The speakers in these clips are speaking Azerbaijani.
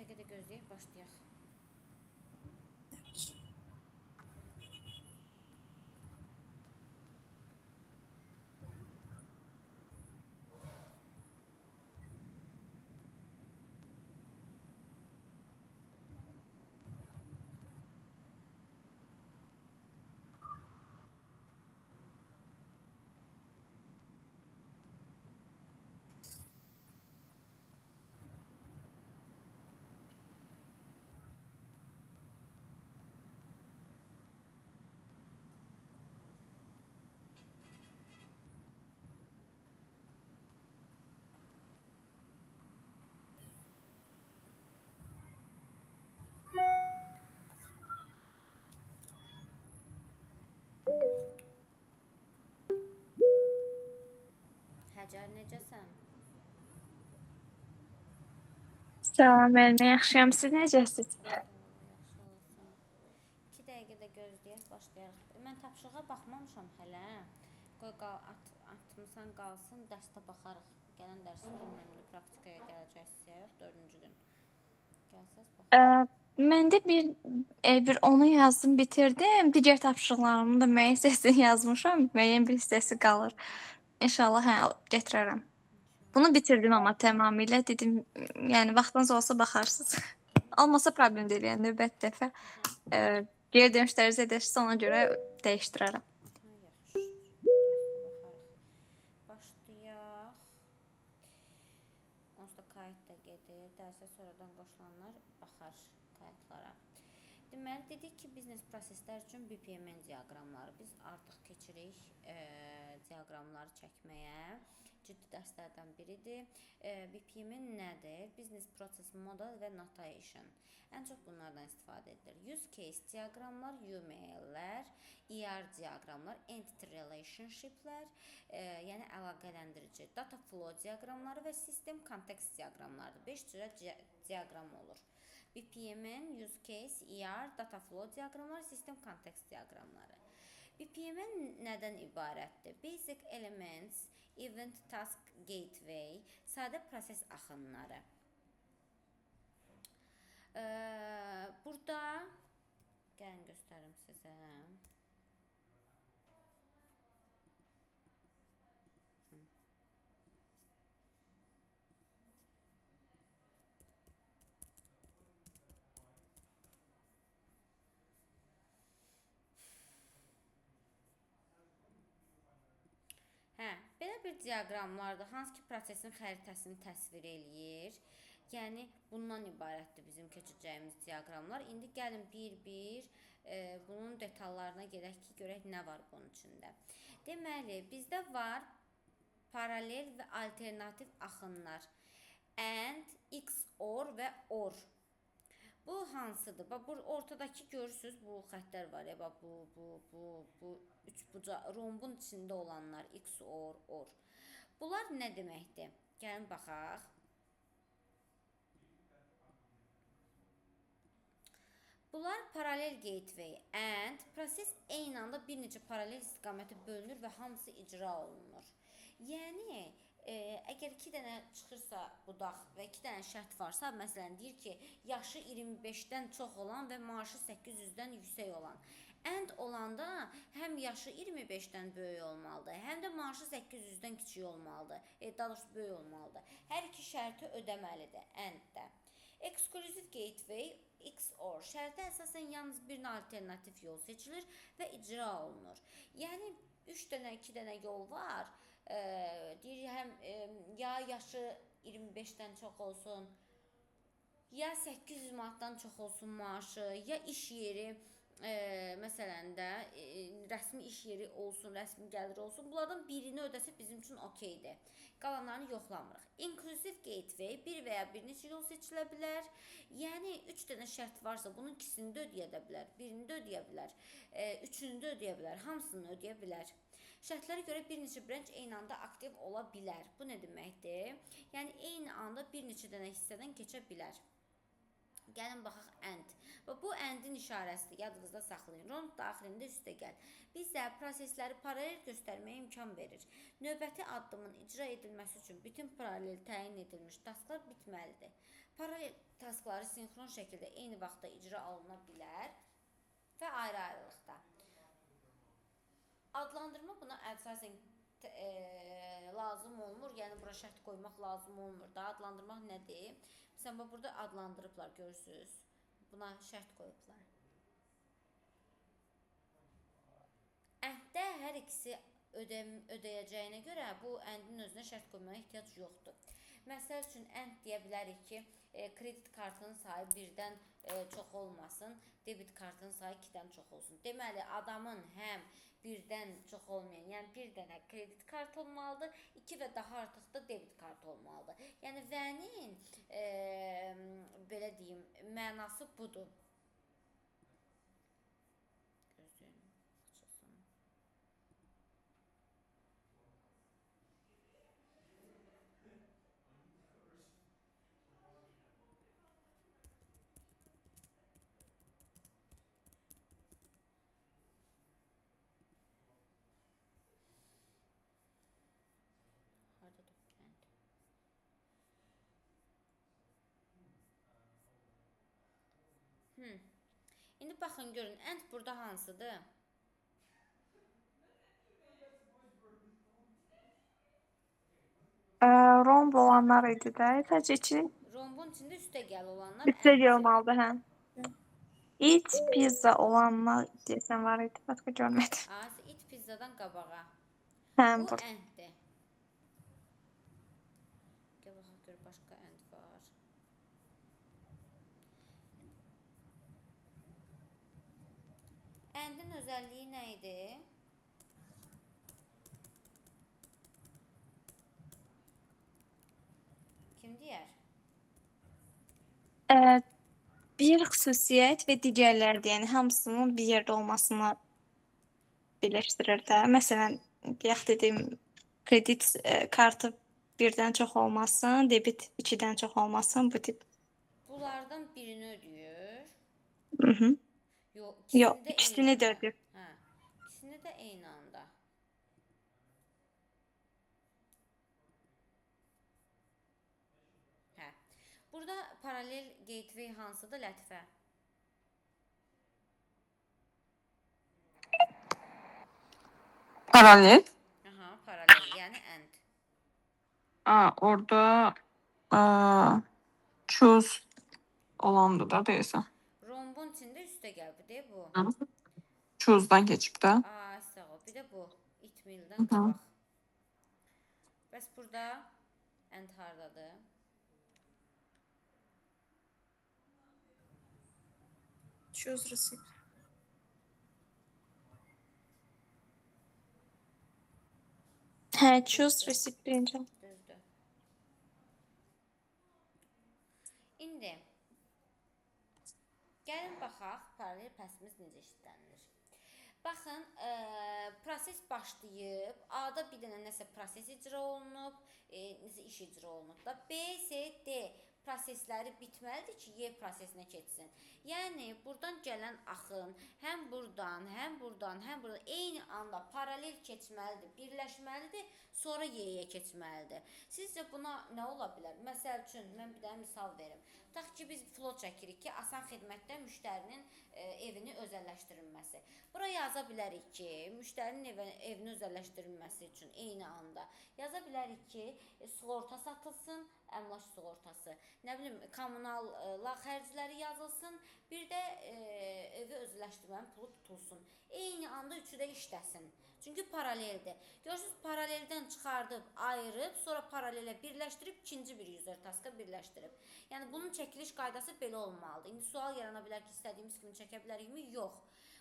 dəqiqə də gözləyək, başlayaq. Həcər, necəsən? Salam, Elmi, yaxşıyam. Siz necəsiniz? Yaxşı olsun. 2 dəqiqə də gözləyək, başlayaq. Mən tapşırığa baxmamışam hələ. Qoy atmısan qalsın, dərsdə baxarıq. Gələn dərsə bilməmli, praktikaya gələcəksək, 4-cü gün. Gəlsəz baxarıq. Mən də bir onu yazdım, bitirdim. Digər tapşırıqlarımı da müəyyən hissəsini yazmışam. Müəyyən bir hissəsi qalır. İnşallah gətirərəm. Bunu bitirdim amma tamamilə dedim, yəni vaxtınız olsa baxarsınız. Olmasa problem deyil, yəni növbəti dəfə geri dönüşləriniz edərsiniz, ona görə dəyişdirərəm. Yaxşı. Dərsdə baxarıq. Başlayaq. Onsuz da kayıt da gedir. Dərsə sonradan qoşulanlar baxar kayıtlara. Deməli, dedik ki, biznes proseslər üçün BPMN diaqramları. Biz artıq keçirik diaqramları çəkməyə. Ciddi dərslərdən biridir. BPMN nədir? Business Process Model və Notation. Ən çox bunlardan istifadə edilir. Use Case diaqramlar, UML-lər, ER diaqramlar, Entity Relationship-lər, yəni əlaqələndirici, Data Flow diaqramları və System Context diaqramlardır. 5 cürə diaqram olur. BPMN, Use Case, ER, Data Flow diaqramları, System Context diaqramları. BPMN nədən ibarətdir? Basic Elements, Event Task Gateway, sadə proses axınları. Burada gəlin göstərim sizə. Belə bir diaqramlardır, hansı ki prosesin xəritəsini təsvir eləyir. Yəni, bundan ibarətdir bizim keçəcəyimiz diaqramlar. İndi gəlin bir-bir bunun detallarına gedək ki, görək nə var bunun içində. Deməli, bizdə var paralel və alternativ axınlar. And, XOR və OR. Bu hansıdır? Bax, bu ortadakı görürsünüz, bu xəttlər var ya, bax, bu üçbucağı, rombun içində olanlar, XOR, OR. Bunlar nə deməkdir? Gəlin baxaq. Bunlar paralel gateway and proses eyni anda bir neçə paralel istiqamətə bölünür və hamısı icra olunur. Yəni, əgər 2 dənə çıxırsa budaq və 2 dənə şərt varsa, məsələn, deyir ki, yaşı 25-dən çox olan və maaşı 800-dən yüksək olan. And olanda həm yaşı 25-dən böyük olmalıdır, həm də maaşı 800-dən kiçik olmalıdır. Daha doğrusu böyük olmalıdır. Hər iki şərti ödəməlidir and-də. Exclusive Gateway, XOR şərtə əsasən yalnız bir alternativ yol seçilir və icra olunur. Yəni, 3 dənə, 2 dənə yol var. Deyir, həm ya yaşı 25-dən çox olsun, ya 800 manatdan çox olsun maaşı, ya iş yeri, məsələn də rəsmi iş yeri olsun, rəsmi gəlir olsun. Bunlardan birini ödəsə bizim üçün okeydir. Qalanlarını yoxlamırıq. Inclusive Gateway bir və ya bir neçə yol seçilə bilər. Yəni 3 dənə şərt varsa bunun ikisini də ödəyə bilər, birini də ödəyə bilər, üçünü də ödəyə bilər, hamısını ödəyə bilər. Şərtlərə görə bir neçə branch eyni anda aktiv ola bilər. Bu nə deməkdir? Yəni eyni anda bir neçə dənə hissədən keçə bilər. Gəlin baxaq and. Və bu andin işarəsidir. Yadınızda saxlayın. Rond daxilində üstəgəl. Bizə prosesləri paralel göstərməyə imkan verir. Növbəti addımın icra edilməsi üçün bütün paralel təyin edilmiş tasklar bitməlidir. Paralel taskları sinxron şəkildə eyni vaxtda icra oluna bilər və ayrı-ayrılıqda. Adlandırma buna əsasən lazım olmur. Yəni bura şərt qoymaq lazım olmur da. Adlandırmaq nədir? Məsələn, burada adlandırıblar, görürsünüz. Buna şərt qoyublar. Ənddə hər ikisi ödəyəcəyinə görə bu əndin özünə şərt qoymaya ehtiyac yoxdur. Məsəl üçün ənd deyə bilərik ki, kredit kartının sayı 1-dən çox olmasın, debit kartının sayı 2-dən çox olsun. Deməli, adamın həm 1-dən çox olmayan, yəni bir dənə kredit kartı olmalıdır, 2 və daha artıq da debit kartı olmalıdır. Yəni vənin belə deyim, mənası budur. İndi baxın, görün, end burada hansıdır? Romb olanlar idi də. Sadəcə içi Rombun içində üstəgəl olanlar üstə enddir. olmalıdır, hə. İç pizza olanlar deyəsən var idi. Başqa görmədim. İt pizzadan qabağa. Hə, Bu burada. enddir. Gəl baxaq, gör, başqa end var. Endin özəlliyi nə idi? Kim deyər? Bir xüsusiyyət və digərləri, yəni hamısının bir yerdə olmasını birləşdirir də. Məsələn, deyək dedim, kredit kartı 1-dən çox olmasın, debit 2-dən çox olmasın, bu tip. Bunlardan birini ödəyir. Mhm. Yox, ikisini də ödəyir. Hə, ikisini də eyni anda. Hə. Burada paralel gateway hansıdır, Lətifə? Paralel. Aha, paralel, yəni end. Orada choose olandı da deyəsən. Rombun içində üstəgəl bu, deyil bu? Choose'dan keçib də. Sağ ol. Bir də bu. İtmildən qabaq. Bəs burada end hardadır? Choose receipt. Hə, choose receipt birinci. Düzdür. İndi gəlin baxaq, paralel prosesimiz necə işlənilir. Baxın, proses başlayıb, A-da bir dənə nəsə proses icra olunub, nəsə iş icra olunub da. B, C, D prosesləri bitməlidir ki, Y prosesinə keçsin. Yəni, buradan gələn axın həm buradan, həm buradan, həm buradan eyni anda paralel keçməlidir, birləşməlidir, sonra Y-yə keçməlidir. Sizcə buna nə ola bilər? Məsəl üçün, mən bir dənə misal verim. Tutaq ki, biz flow çəkirik ki, asan xidmətdə müştərinin evini özəlləşdirilməsi. Bura yaza bilərik ki, müştərinin evini özəlləşdirilməsi üçün eyni anda yaza bilərik ki, sığorta satılsın, əmlak sığortası, nə bilim, kommunal xərcləri yazılsın, bir də evi özəlləşdirmənin pulu tutulsun. Eyni anda üçü də işləsin. Çünki paraleldir. Görürsünüz, paraleldən çıxardıb, ayırıb, sonra paralelə birləşdirib, ikinci bir user task'a birləşdirib. Yəni, bunun çəkiliş qaydası belə olmalıdır. İndi sual yarana bilər ki, istədiyimiz kimi çəkə bilərikmi? Yox.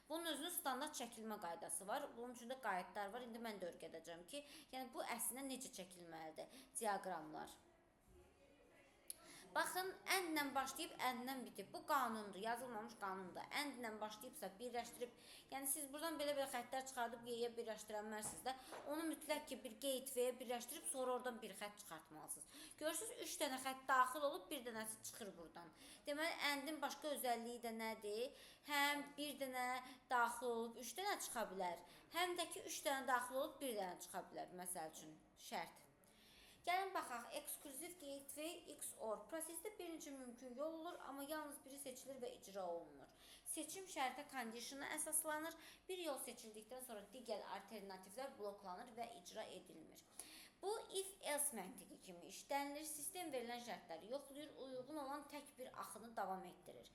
Bunun özünün standart çəkilmə qaydası var. Bunun üçün də qayıtlar var. İndi mən də öyrədəcəm ki, yəni bu əslində necə çəkilməlidir? Diaqramlar. Baxın, əndlə başlayıb əndlə bitib. Bu qanundur, yazılmamış qanundur. Əndlə başlayıbsa birləşdirib, yəni siz buradan belə xəttlər çıxardıb Y-yə birləşdirənmərsiniz də, onu mütləq ki bir gateway-yə birləşdirib sonra oradan bir xətt çıxartmalısınız. Görürsünüz, 3 dənə xətt daxil olub, bir dənəsi çıxır buradan. Deməli, əndin başqa özəlliyi də nədir? Həm bir dənə daxil olub 3 dənə çıxa bilər, həm də ki 3 dənə daxil olub 1 dənə çıxa bilər, məsəl üçün, şərt. Gəlin baxaq, Exclusive Gateway XOR. Prosesdə bir neçə mümkün yol olur, amma yalnız biri seçilir və icra olunur. Seçim şərtə kondisiyona əsaslanır. Bir yol seçildikdən sonra digər alternativlər bloklanır və icra edilmir. Bu if-else məntiqi kimi işlənilir. Sistem verilən şərtləri yoxlayır, uyğun olan tək bir axını davam etdirir.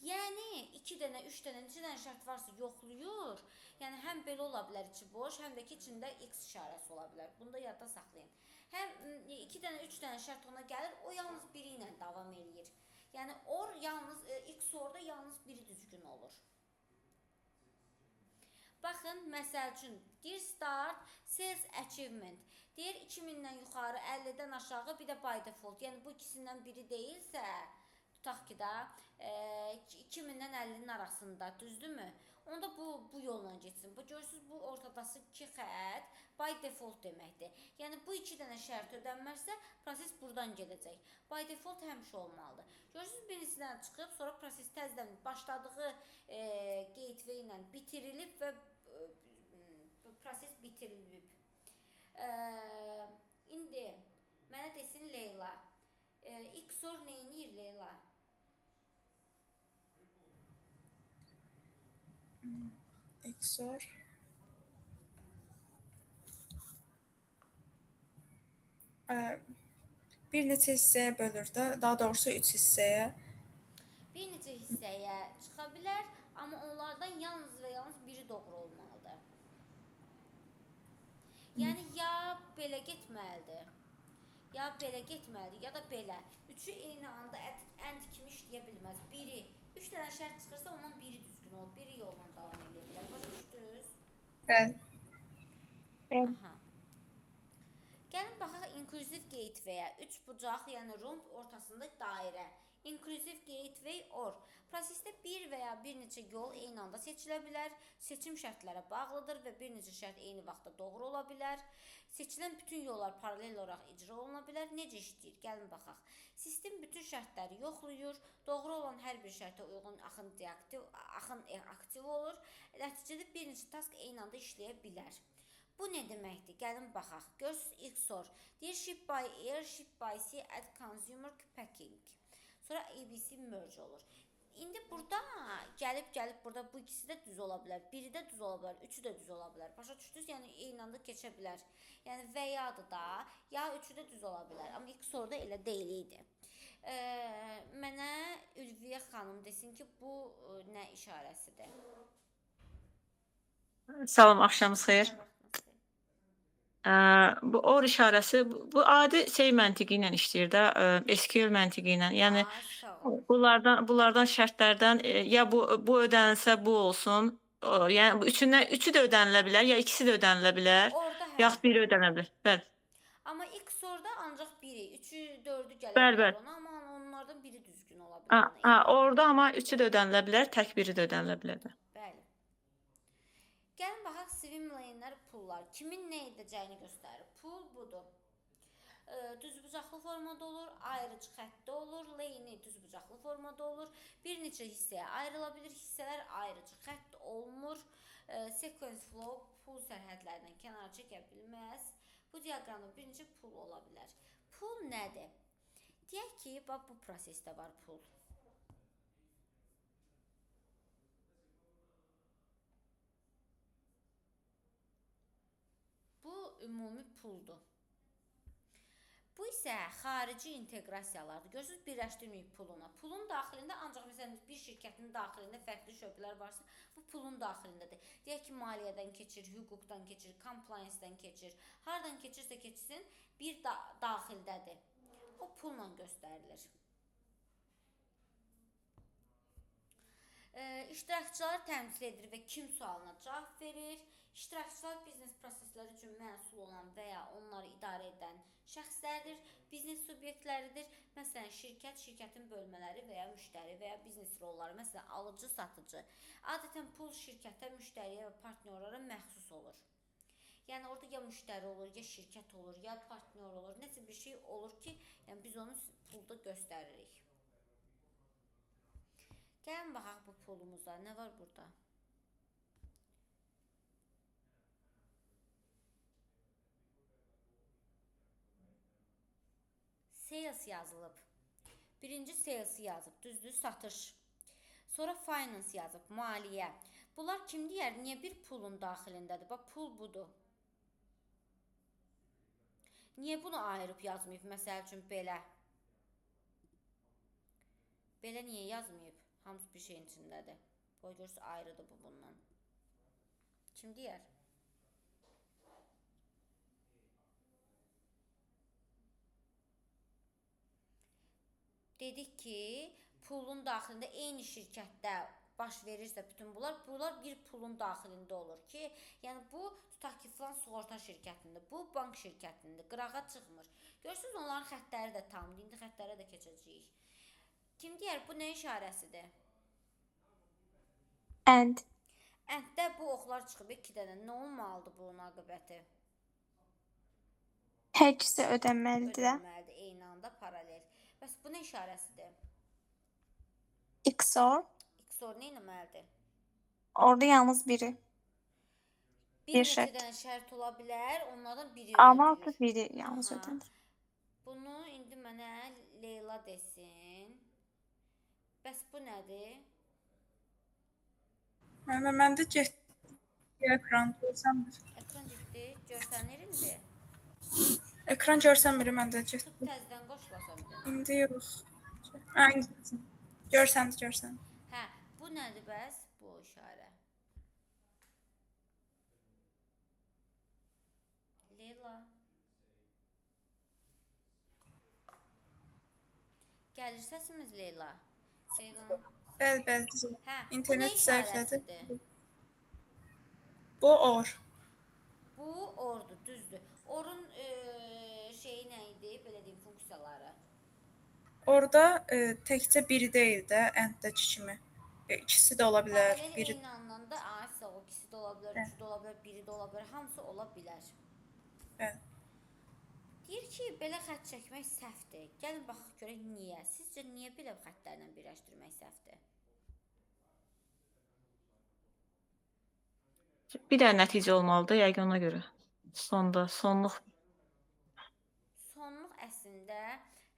Yəni 2 dənə, 3 dənə, neçə dənə şərt varsa yoxlayır. Yəni həm belə ola bilər içi boş, həm də ki içində X işarəsi ola bilər. Bunu da yadda saxlayın. Həm 2 dənə, 3 dənə şərt ona gəlir, o yalnız biri ilə davam eləyir. Yəni OR yalnız XOR-da yalnız biri düzgün olur. Baxın, məsəl üçün, deyir start sales achievement. Deyir 2000-dən yuxarı, 50-dən aşağı, bir də by default. Yəni bu ikisindən biri deyilsə, tutaq ki da 2000-dən 50-nin arasında, düzdürmü? Onda bu yolla getsin. Bu görürsünüz, bu ortadası 2 xətt by default deməkdir. Yəni bu 2 dənə şərt ödənmərsə, proses buradan gedəcək. By default həmişə olmalıdır. Görürsünüz, birisindən çıxıb, sonra proses təzədən başladığı gateway ilə bitirilib və proses bitirilib. İndi mənə desin Leyla, XOR neyniyir Leyla? XOR bir neçə hissəyə bölür də, daha doğrusu 3 hissəyə. Bir neçə hissəyə çıxa bilər, amma onlardan yalnız və yalnız biri doğru olmalıdır. Yəni ya belə getməlidir, ya belə getməlidir, ya da belə. Üçü eyni anda ənd kimi işləyə bilməz. Biri, 3 dənə şərt çıxırsa, ondan biri düzgün olur, biri yolla davam edə bilər. Başa düşdünüz? Bəli. Aha. Gəlin baxaq Inclusive Gateway-ə. 3 bucaq, yəni romb, ortasında dairə. Inclusive Gateway OR. Prosesdə bir və ya bir neçə yol eyni anda seçilə bilər. Seçim şərtlərə bağlıdır və bir neçə şərt eyni vaxtda doğru ola bilər. Seçilən bütün yollar paralel olaraq icra oluna bilər. Necə işləyir? Gəlin baxaq. Sistem bütün şərtləri yoxlayır. Doğru olan hər bir şərtə uyğun axın aktiv olur. Nəticədə bir neçə task eyni anda işləyə bilər. Bu nə deməkdir? Gəlin baxaq. Görürsünüz XOR. Deyir ship by air, ship by sea at consumer packing. Sonra ABC merge olur. İndi burada gəlib burada bu ikisi də düz ola bilər. Biri də düz ola bilər, üçü də düz ola bilər. Başa düşdünüz? Yəni eyni anda keçə bilər. Yəni və yadır da, ya üçü də düz ola bilər. Amma XOR-da elə deyil idi. Mənə Ülviyə xanım desin ki, bu nə işarəsidir? Salam, axşamınız xeyir. Bu OR işarəsi, bu adi məntiqi ilə işləyir də, SQL məntiqi ilə. Yəni bunlardan şərtlərdən ya bu ödənilsə bu olsun. Yəni üçü də ödənilə bilər, ya ikisi də ödənilə bilər, yaxud biri ödənilə bilər. Bəli. Amma XOR-da ancaq biri, 3-ü, 4-ü gələ Bəli, bilər bəli. ona, amma onlardan biri düzgün ola bilər. Orada amma üçü də ödənilə bilər, tək biri də ödənilə bilər. Bəli. Gəlin baxaq swim lane-lər, pullar. Kimin nə edəcəyini göstərir. Pul budur. Düzbucaqlı formada olur, ayrıcı xəttdə olur, lane düzbucaqlı formada olur. Bir neçə hissəyə ayrıla bilir, hissələr ayrıcı xətt olmur. Sequence flow pul sərhədlərindən kənar çəkə bilməz. Bu diaqramda bir neçə pul ola bilər. Pul nədir? Deyək ki, bax bu prosesdə var pul. Bu ümumi puldur. Bu isə xarici inteqrasiyalardır. Görürsünüz, birləşdirməyib puluna. Pulun daxilində ancaq məsələn bir şirkətin daxilində fərqli şöbələr varsa, bu pulun daxilindədir. Deyək ki, maliyyədən keçir, hüquqdan keçir, compliance-dən keçir. Hardan keçirsə keçsin, bir daxildədir. O pulla göstərilir. İştirakçılar təmsil edir və kim sualına cavab verir. İştirakçılar biznes prosesləri üçün məsul olan və ya onları idarə edən şəxslərdir, biznes subyektləridir. Məsələn, şirkətin bölmələri və ya müştəri və ya biznes rolları, məsələn, alıcı, satıcı. Adətən pul şirkətə, müştəriyə və partnyorlara məxsus olur. Yəni orada ya müştəri olur, ya şirkət olur, ya partnyor olur. Nəsə bir şey olur ki, yəni biz onu pulda göstəririk. Gəlin baxaq bu pulumuza. Nə var burada? Sales yazılıb. Birinci salesi yazıb, düzdür, satış. Sonra finance yazıb, maliyyə. Bunlar kim deyər? Niyə bir pulun daxilindədir? Bax, pul budur. Niyə bunu ayırıb yazmayıb? Məsəl üçün belə. Belə niyə yazmayıb? Hamısı bir şeyin içindədir. Qoy görürsün, ayrıdır bu bundan. Kim deyər? Dedik ki, pulun daxilində eyni şirkətdə baş verirsə bütün bunlar bir pulun daxilində olur ki, yəni bu tutaq ki, filan sığorta şirkətində, bu bank şirkətində qırağa çıxmır. Görürsünüz, onların xəttləri də tamdır. İndi xəttlərə də keçəcəyik. Kim deyər, bu nə işarəsidir? And. Ənddə bu oxlar çıxıb 2 dənə. Nə olmalıdır bunun aqibəti? Hər ikisi ödənməlidir. Ödənməlidir, eyni anda paralel. Bəs bu nə işarəsidir? XOR. XOR nə etməlidir? Orada yalnız biri. Bir Bir neçə şərt. dənə şərt ola bilər, onlardan biri Amma ödənilir. biri yalnız Aha. ödənir. Bunu indi mənə Leyla desin. Bəs bu nədir? Məndə ekran görsənmir. Ekran getdi, görsənir indi. Ekran görsənmir məndə. Tut təzədən qoşulasam bir dənə. İndi yox. Hə, görsəndi. Hə, bu nədir bəs? Bu işarə. Leyla. Gəlir səsimiz Leyla. Leyla. Bəli. Hə, İnternet bu nə zəiflədi. işarəsidir? Bu or. Bu ordur, düzdür. Orun şeyi nə idi? Belə deyim, funksiyaları. Orada təkcə biri deyil də, enddəki kimi. İkisi də ola bilər. Paralel Biri eyni anlamda A-sə o ikisi də ola bilər, Bəli. üçü də ola bilər, biri də ola bilər, hamısı ola bilər. Bəli. Deyir ki, belə xətt çəkmək səhvdir. Gəlin baxaq görək niyə. Sizcə niyə belə xəttlərlə birləşdirmək səhvdir? Bir dənə nəticə olmalıdır, yəqin ona görə. Sonluq. Sonluq əslində,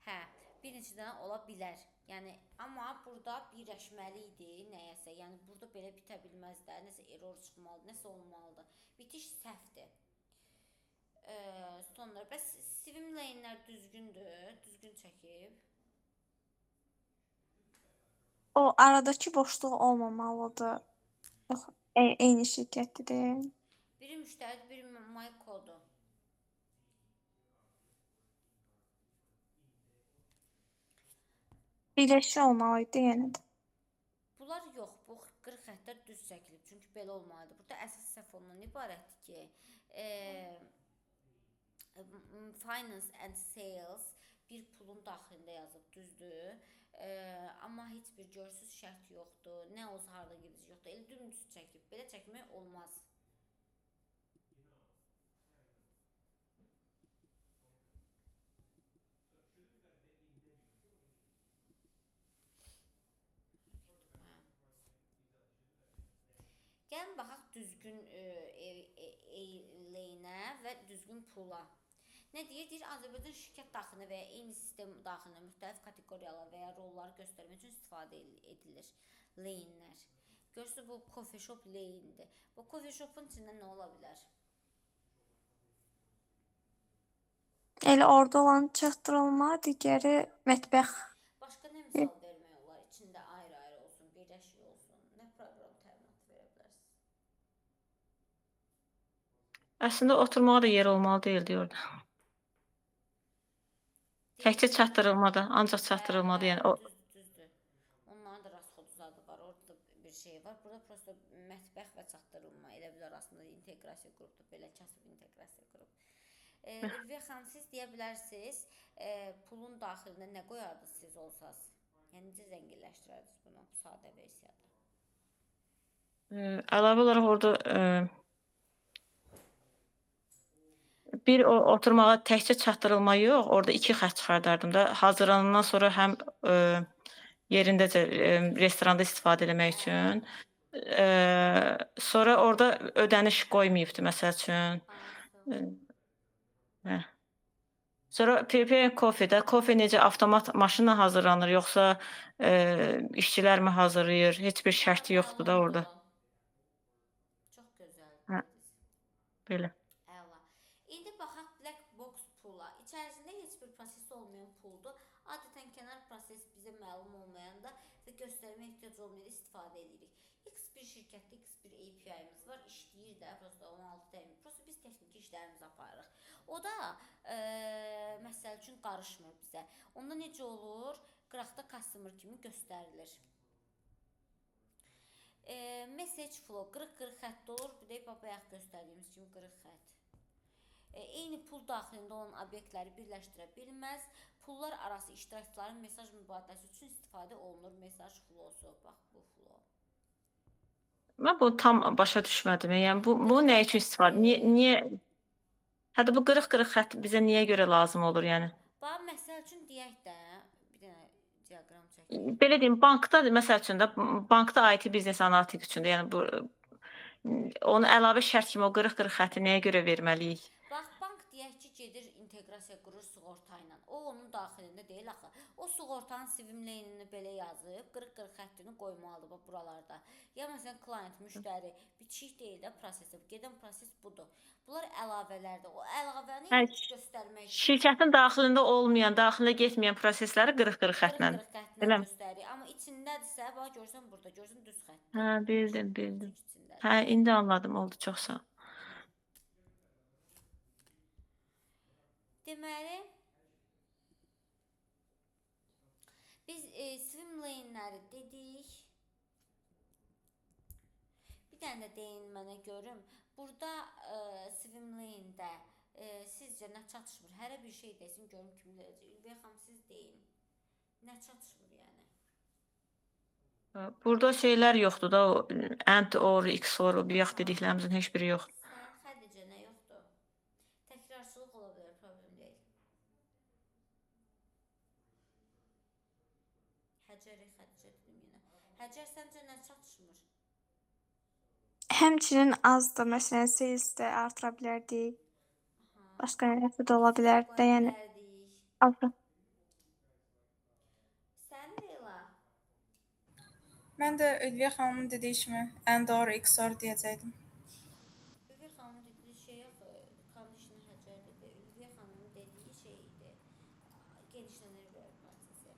hə, bir neçə dənə ola bilər. Yəni, amma burada birləşməli idi nəyəsə. Yəni, burada belə bitə bilməz də, nəsə error çıxmalıdır, nəsə olmalıdır. Bitiş səhvdir. Sonra, bəs swim lane-lər düzgündür, düzgün çəkib. O aradakı boşluq olmamalıdır. Yox, eyni şirkətdir. Biri müştəridir, biri my kodu. Birləşik olmalıydı yenə də. Bunlar yox, bu qırıq xəttlər düz çəkilib. Çünki belə olmalıdır. Burada əsas səhv ondan ibarətdir ki, finance and sales bir pulun daxilində yazıb, düzdür. Amma heç bir görürsüz şərt yoxdur. Nə olsa harda gidici yoxdur. Elə dümdüz çəkib. Belə çəkmək olmaz. Gəlin baxaq düzgün lane-ə və düzgün pula. Nə deyir? Deyir, Azərbaycan şirkət daxilində və ya eyni sistem daxilində müxtəlif kateqoriyalar və ya rolları göstərmək üçün istifadə edilir lane-lər. Görürsünüz, bu coffee shop lane-dir. Bu coffee shopun içində nə ola bilər? Elə orada olan çatdırılma, digəri mətbəx. Başqa nə misal vermək olar? İçində ayrı-ayrı olsun, birləşik olsun. Nə proqram təminat verə bilərsiniz? Əslində oturmağa da yer olmalı deyildi orada. Təkcə çatdırılmada, ancaq çatdırılmada, yəni o Düzdür. Onların da rasxod zadı var. Orada da bir şey var. Burada prosta mətbəx və çatdırılma elə bil arasında inteqrasiya qrupdur. Belə kasıb inteqrasiya qrup. Ülviyə xanım, siz deyə bilərsiniz, pulun daxilində nə qoyardınız siz olsaz? Yəni necə zənginləşdirərdiniz bunu bu sadə versiyada? Əlavə olaraq orada bir oturmağa təkcə çatdırılma yox, orada 2 xətt çıxardardım da. Hazırlanandan sonra həm yerindəcə restoranda istifadə eləmək üçün. Sonra orada ödəniş qoymayıbdı məsəl üçün. Hə. Sonra prepare coffee də, kofe necə avtomat maşınla hazırlanır, yoxsa işçilər mi hazırlayır? Heç bir şərti yoxdur da orada. Çox gözəl Hə. dediniz. Belə. Əla. İndi baxaq black box pula. İçərisində heç bir proses olmayan puldur. Adətən kənar proses bizə məlum olmayanda və göstərmə ehtiyac olmayanda istifadə edirik. X1 şirkətdə X1 API-miz var, işləyir də, prosta 16 təmin. Prosta biz texniki işlərimizi aparırıq. O da məsəl üçün qarışmır bizə. Onda necə olur? Qıraqda customer kimi göstərilir. Message flow qırıq-qırıq xətt olur. Bir də bayaq göstərdiyimiz kimi qırıq xətt. Eyni pul daxilində olan obyektləri birləşdirə bilməz. Pullar arası iştirakçıların mesaj mübadiləsi üçün istifadə olunur. Mesaj flowsu. Bax bu flow. Mən bunu tam başa düşmədim. Yəni bu nə üçün istifadə? Niyə? Hətta bu qırıq-qırıq xətt bizə niyə görə lazım olur, yəni? Bax məsəl üçün deyək də bir dənə diaqram çəkək. Belə deyim, bankda məsəl üçün də bankda IT biznes analitik üçündür. Yəni bu onu əlavə şərt kimi o qırıq-qırıq xətti nəyə görə verməliyik? Bax, bank deyək ki, gedir inteqrasiya qurur sığorta ilə. O onun daxilində deyil axı. O sığortanın swimlane'ini belə yazıb, qırıq-qırıq xəttini qoymalıdır bax buralarda. Ya məsələn klient, müştəri bitişik deyil də prosesi. Gedən proses budur. Bunlar əlavələrdir. O əlavəni göstərmək üçün. Şirkətin daxilində olmayan, daxilə getməyən prosesləri qırıq-qırıq xəttlə. Qırıq-qırıq xəttlə göstərir. Amma içindədirsə, bax görsən burada, görsən düz xəttdir. Hə, bildim. Hə, indi anladım, oldu, çox sağ ol. Deməli, biz swimlane'ləri dedik. Bir dənə də deyin mənə görüm. Burada swimlane'də sizcə nə çatışmır? Hərə bir şey desin, görüm kim deyəcək. Ülviyə xanım, siz deyin. Nə çatışmır yəni? Burada şeylər yoxdur da, o and or, XOR, o bayaq dediklərimizin heç biri yox. Sən Xədicə nə yoxdur? Təkrarçılıq ola bilər, problem deyil. Həcəri Xədicə dedim yenə. Həcər, səncə nə çatışmır? Həmçinin azdır. Məsələn, salesdə artıra bilərdik. Başqa nəsə də ola bilərdi də, yəni azdır. Sən Leyla? Mən də Ülviyə xanımın dediyi kimi and or XOR deyəcəkdim. Ülviyə xanımın dediyi şey yox, condition Həcər dedi. Ülviyə xanımın dediyi şey idi. Genişlənir bir prosesi.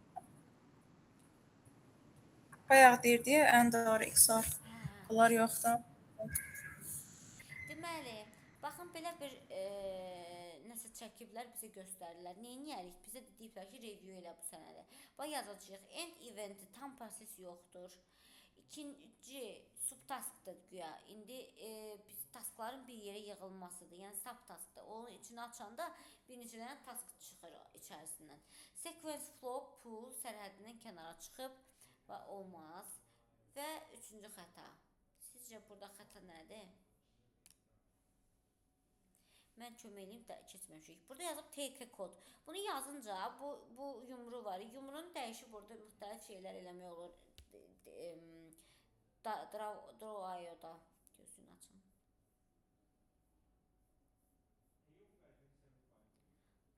Bayaq deyirdi ya and or XOR. Bunlar yoxdur. Deməli, baxın belə bir nəsə çəkiblər, bizə göstərirlər. Neyniyərik? Bizə deyiblər ki, review elə bu sənədə. Bax yazacağıq. End eventi tam proses yoxdur. İkinci subtaskdır güya. İndi biz taskların bir yerə yığılmasıdır. Yəni subtaskdır. Onun içini açanda bir neçə dənə task çıxır içərisindən. Sequence flow pool sərhəddindən kənara çıxıb və olmaz. Və üçüncü xəta. Sizcə burada xəta nədir? Mən kömək eləyim də keçməmişik. Burada yazıb take kod. Bunu yazınca bu yumru var. Yumrunu dəyişib burada müxtəlif şeylər eləmək olur. Draw.io-da. Gözünü açın.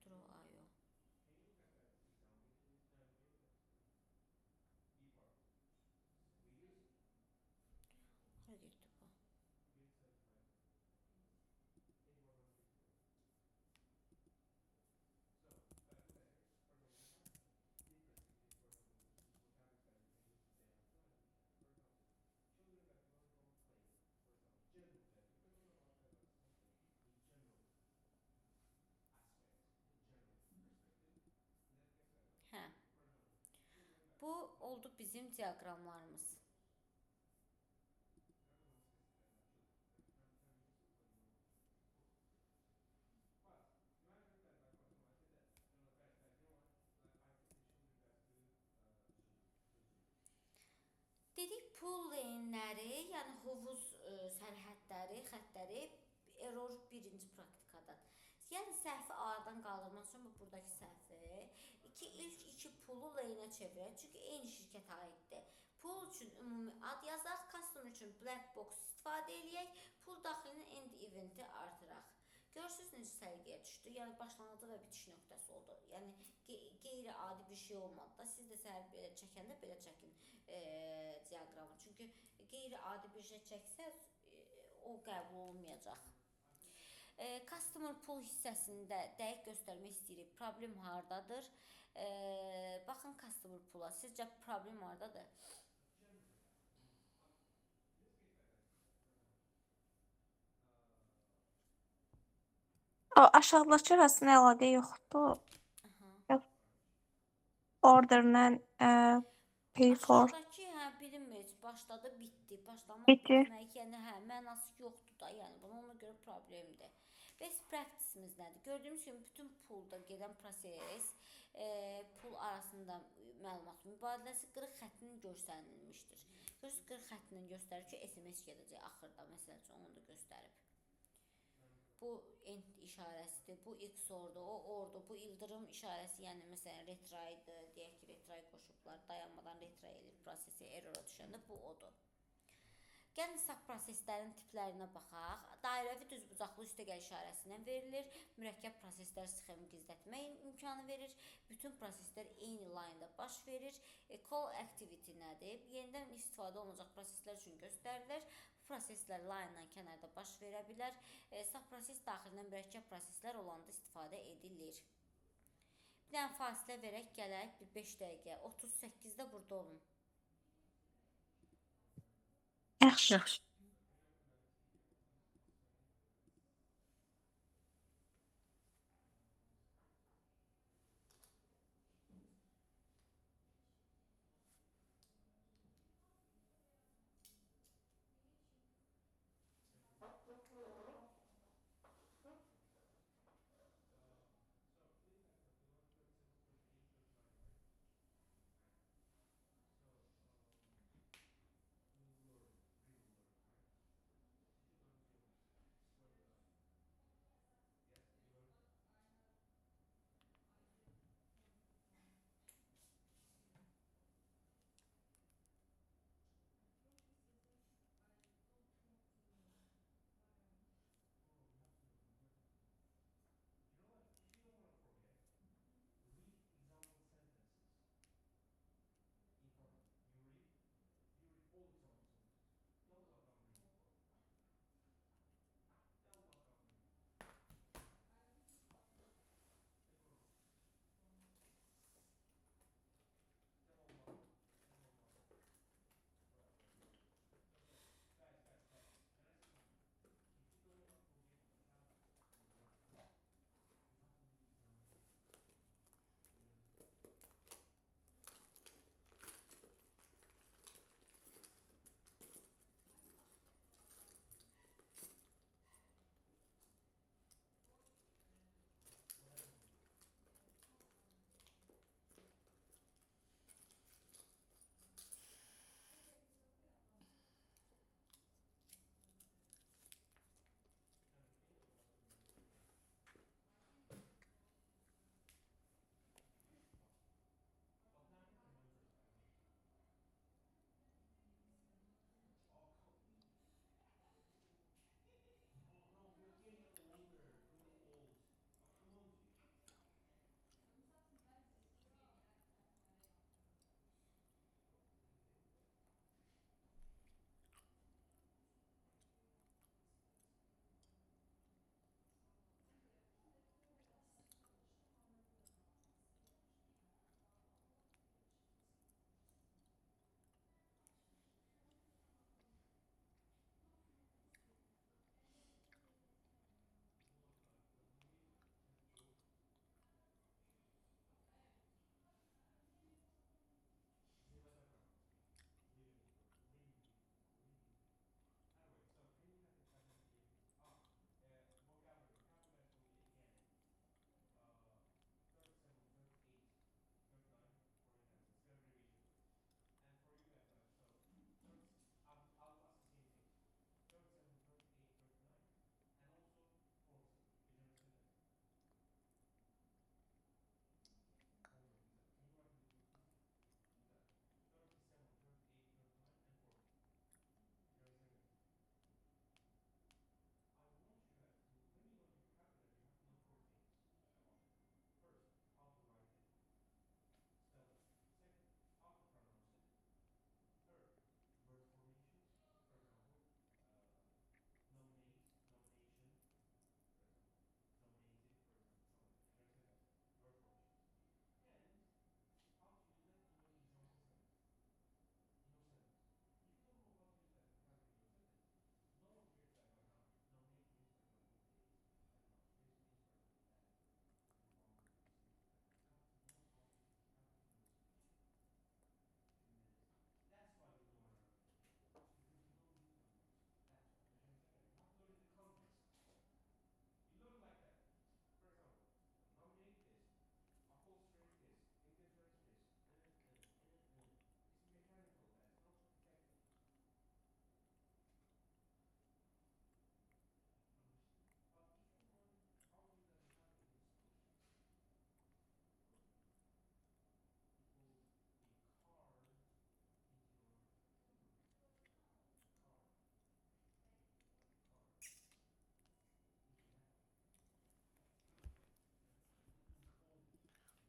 Draw.io. Hara getdi bu? Hə. Bu oldu bizim diaqramlarımız. Pool laneləri, yəni hovuz sərhədləri, xəttləri error birinci praktikadan. Yəni səhvi A-dan qaldırmaq üçün buradakı səhvi ilk iki poolu laneə çevirək. Çünki eyni şirkət aiddir. Pool üçün ümumi ad yazaq, custom üçün black box istifadə edək, pool daxilinin end eventi artıraq. Görürsünüz necə səliqəyə düşdü. Yəni başlanğıcı və bitiş nöqtəsi oldu. Yəni qeyri-adi bir şey olmadı da. Siz də səhər belə çəkəndə belə çəkin diaqramı. Çünki qeyri-adi bir şey çəksəz o qəbul olunmayacaq. Customer pool hissəsində dəqiq göstərmək istəyirik. Problem hardadır? Baxın customer poola. Sizcə problem hardadır? O aşağıdakı arasında əlaqə yoxdur. Orderlə pay for Aşağıdakı bilinmir. Başladı, bitdi. Başlamaq Bitdi. bitmək, yəni mənası yoxdur da. Yəni bunu ona görə problemdir. Best practice-imiz nədir? Gördüyümüz kimi bütün poolda gedən proses pool arasında məlumat mübadiləsi qırıq xəttinin göstərilmişdir. Görürsünüz, qırıq xəttinin göstərir ki, SMS gedəcək axırda. Məsəl üçün onu da göstərib. Bu end işarəsidir, bu XOR-dur, o OR-dur, bu ildırım işarəsi, yəni məsələn retry-dır, deyək ki, retry qoşublar, dayanmadan retry edir prosesi, errora düşəndə bu odur. Gəlin subproseslərin tiplərinə baxaq. Dairəvi düzbucaqlı üstəgəl işarəsindən verilir. Mürəkkəb proseslər sxemi gizlətmək imkanı verir. Bütün proseslər eyni line-da baş verir. Call activity nədir? Yenidən istifadə olunacaq proseslər üçün göstərilir. Bu proseslər line-dan kənarda baş verə bilər. Subproses daxilində mürəkkəb proseslər olanda istifadə edilir. Bir dənə fasilə verək, gələk 5 dəqiqə. 38-də burada olun. yaxşı. Yaxşı.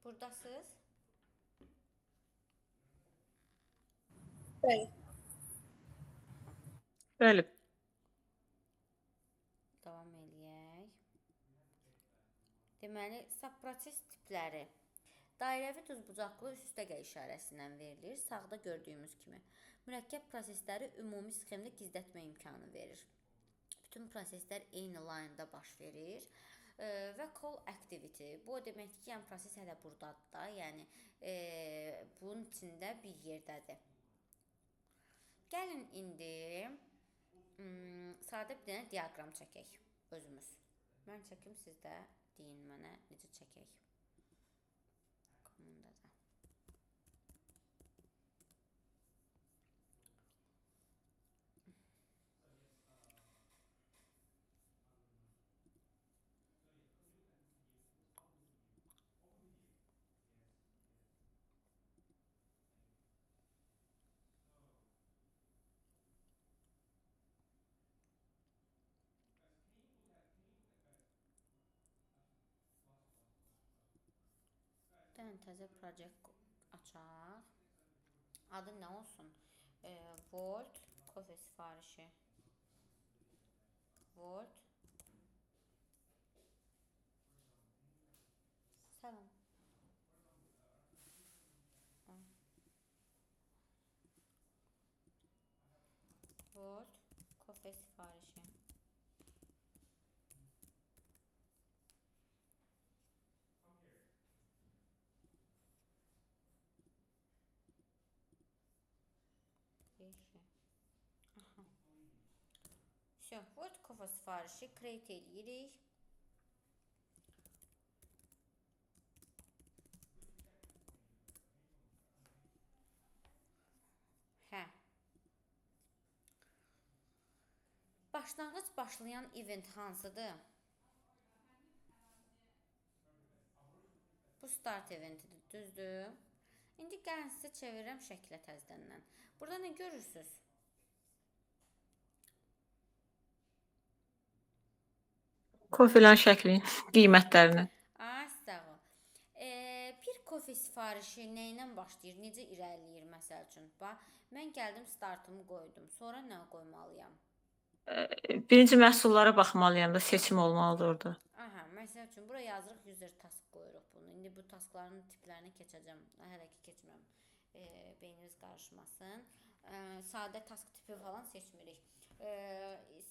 Buradasınız. Bəli. Bəli. Davam eləyək. Deməli, subproses tipləri. Dairəvi düzbucaqlı üst-üstə işarəsindən verilir. Sağda gördüyümüz kimi. Mürəkkəb prosesləri ümumi sxemdə gizlətmə imkanı verir. Bütün proseslər eyni line-da baş verir. Və call activity. Bu o deməkdir ki, yəni proses hələ burdadır da, yəni bunun içində bir yerdədir. Gəlin indi sadə bir dənə diaqram çəkək özümüz. Mən çəkim, siz də deyin mənə necə çəkək. Komandada. Təzə project açaq. Adı nə olsun? Volt kofe sifarişi. Volt. Salam. Volt kofe sifarişi. Aha. Все, вот kofe sifarişi create eləyirik. Hə. Başlanğıc başlayan event hansıdır? Bu start eventidir, düzdür? İndi gəlin sizə çevirirəm şəklə təzədən. Burada nə görürsünüz? Kofelən şəklin qiymətlərini. Sağ ol. Bir kofe sifarişi nə ilə başlayır, necə irəliləyir məsəl üçün? Bax, mən gəldim startımı qoydum. Sonra nə qoymalıyam? Birinci məhsullara baxmalıyam da, seçim olmalıdır orada. Aha, məsəl üçün bura yazırıq user task qoyuruq bunu. İndi bu taskların tiplərini keçəcəm. Hələ ki keçmirəm. Beyniniz qarışmasın. Sadə task tipi falan seçmirik.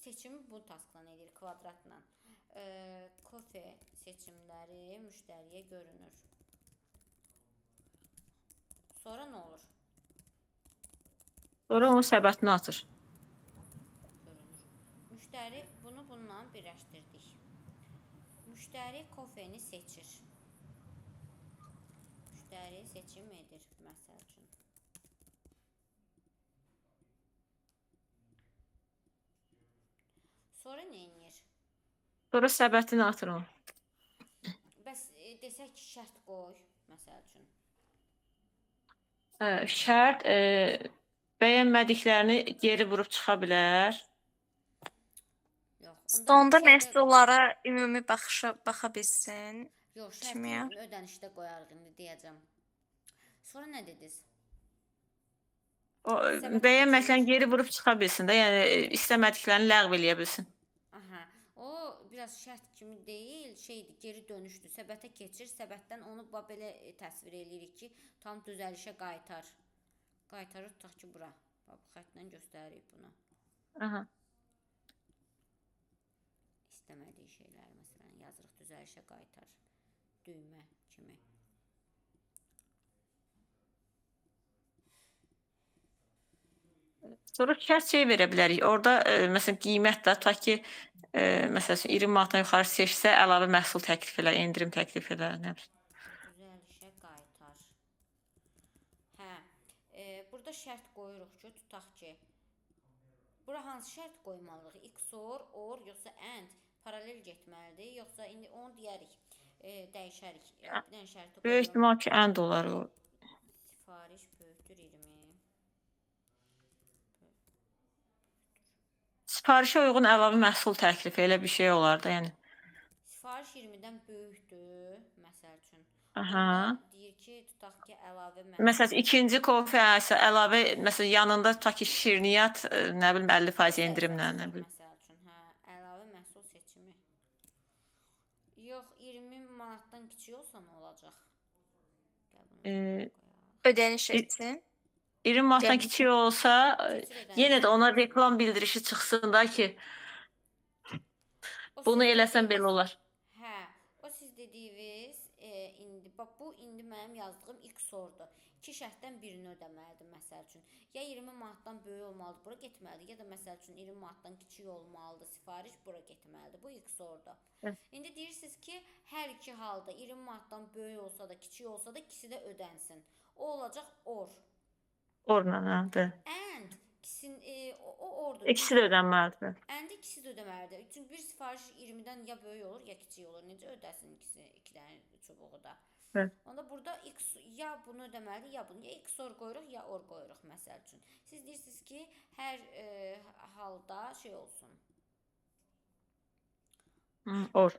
Seçimi bu taskla edir kvadratla. Kofe seçimləri müştəriyə görünür. Sonra nə olur? Sonra onun səbətini atır. Görünür. Müştəri bunu bununla birləşdirdik. Müştəri kofeni seçir. Müştəri seçim edir məsəl üçün. Sonra nə edir? Sonra səbətini atır o. Bəs desək ki, şərt qoy məsəl üçün. Şərt bəyənmədiklərini geri vurub çıxa bilər. Sonda məhsullara ümumi baxa bilsin. Yox, Kimiyə? şərti ödənişdə qoyarıq indi deyəcəm. Sonra nə dediniz? O bəyənmədiklərini geri vurub çıxa bilsin də, yəni istəmədiklərini ləğv eləyə bilsin. Aha. O biraz şərt kimi deyil, şeydir, geri dönüşdür. Səbətə keçir, səbətdən onu belə təsvir eləyirik ki, tam düzəlişə qaytar. Qaytarır tutaq ki, bura. Bax, bu xəttlə göstəririk bunu. Aha. İstəmədiyi şeylər, məsələn, yazırıq düzəlişə qaytar. Düymə kimi. Sonra şərt şey verə bilərik. Orada məsələn qiymət də ta ki məsələn 20 manatdan yuxarı seçsə əlavə məhsul təklif elə, endirim təklif elə, nə bilim. Düzəlişə qaytar. Hə. Burada şərt qoyuruq ki, tutaq ki, bura hansı şərt qoymalıyıq? XOR, OR, yoxsa AND paralel getməlidir, yoxsa indi onu deyərik, dəyişərik. Bir dənə şərti Böyük qoyuruq. ehtimal ki, AND olar o. Sifariş böyükdür 20. Sifarişə uyğun əlavə məhsul təklifi elə bir şey olar da, yəni. Sifariş 20-dən böyükdür, məsəl üçün. Aha. Onda tutaq ki, əlavə Məsələn, ikinci kofe isə əlavə, məsələn, yanında tutaq ki, şirniyyat, nə bilim 50% endirimlə, nə bilim. Məsəl üçün, hə, əlavə məhsul seçimi. Yox, 20 manatdan kiçik olsa nə olacaq? Ödəniş etsin. 20 manatdan Cəmi- kiçik olsa, yenə də ona reklam bildirişi çıxsın da ki, O bunu siz eləsən dediyiniz- belə olar. Hə, o siz dediyiniz, indi bax bu indi mənim yazdığım ilk sorudur. İki şərtdən birini ödəməlidir məsəl üçün. Ya 20 manatdan böyük olmalıdır, bura getməlidir, ya da məsəl üçün 20 manatdan kiçik olmalıdır, sifariş bura getməlidir. Bu ilk sorudur. Evet. İndi deyirsiniz ki, hər iki halda 20 manatdan böyük olsa da, kiçik olsa da ikisi də ödənsin. O olacaq or. Orla, hə, bəli. And o ordur. İkisi də ödənməlidir. And ikisi də ödəməlidir. Çünki bir sifariş 20-dən ya böyük olur, ya kiçik olur. Necə ödəsin ikisi, iki dənə çubuğu da? Evet. Onda burada X ya bunu ödəməlidir, ya bunu. Ya XOR qoyuruq, ya OR qoyuruq məsəl üçün. Siz deyirsiniz ki, hər halda şey olsun. Or.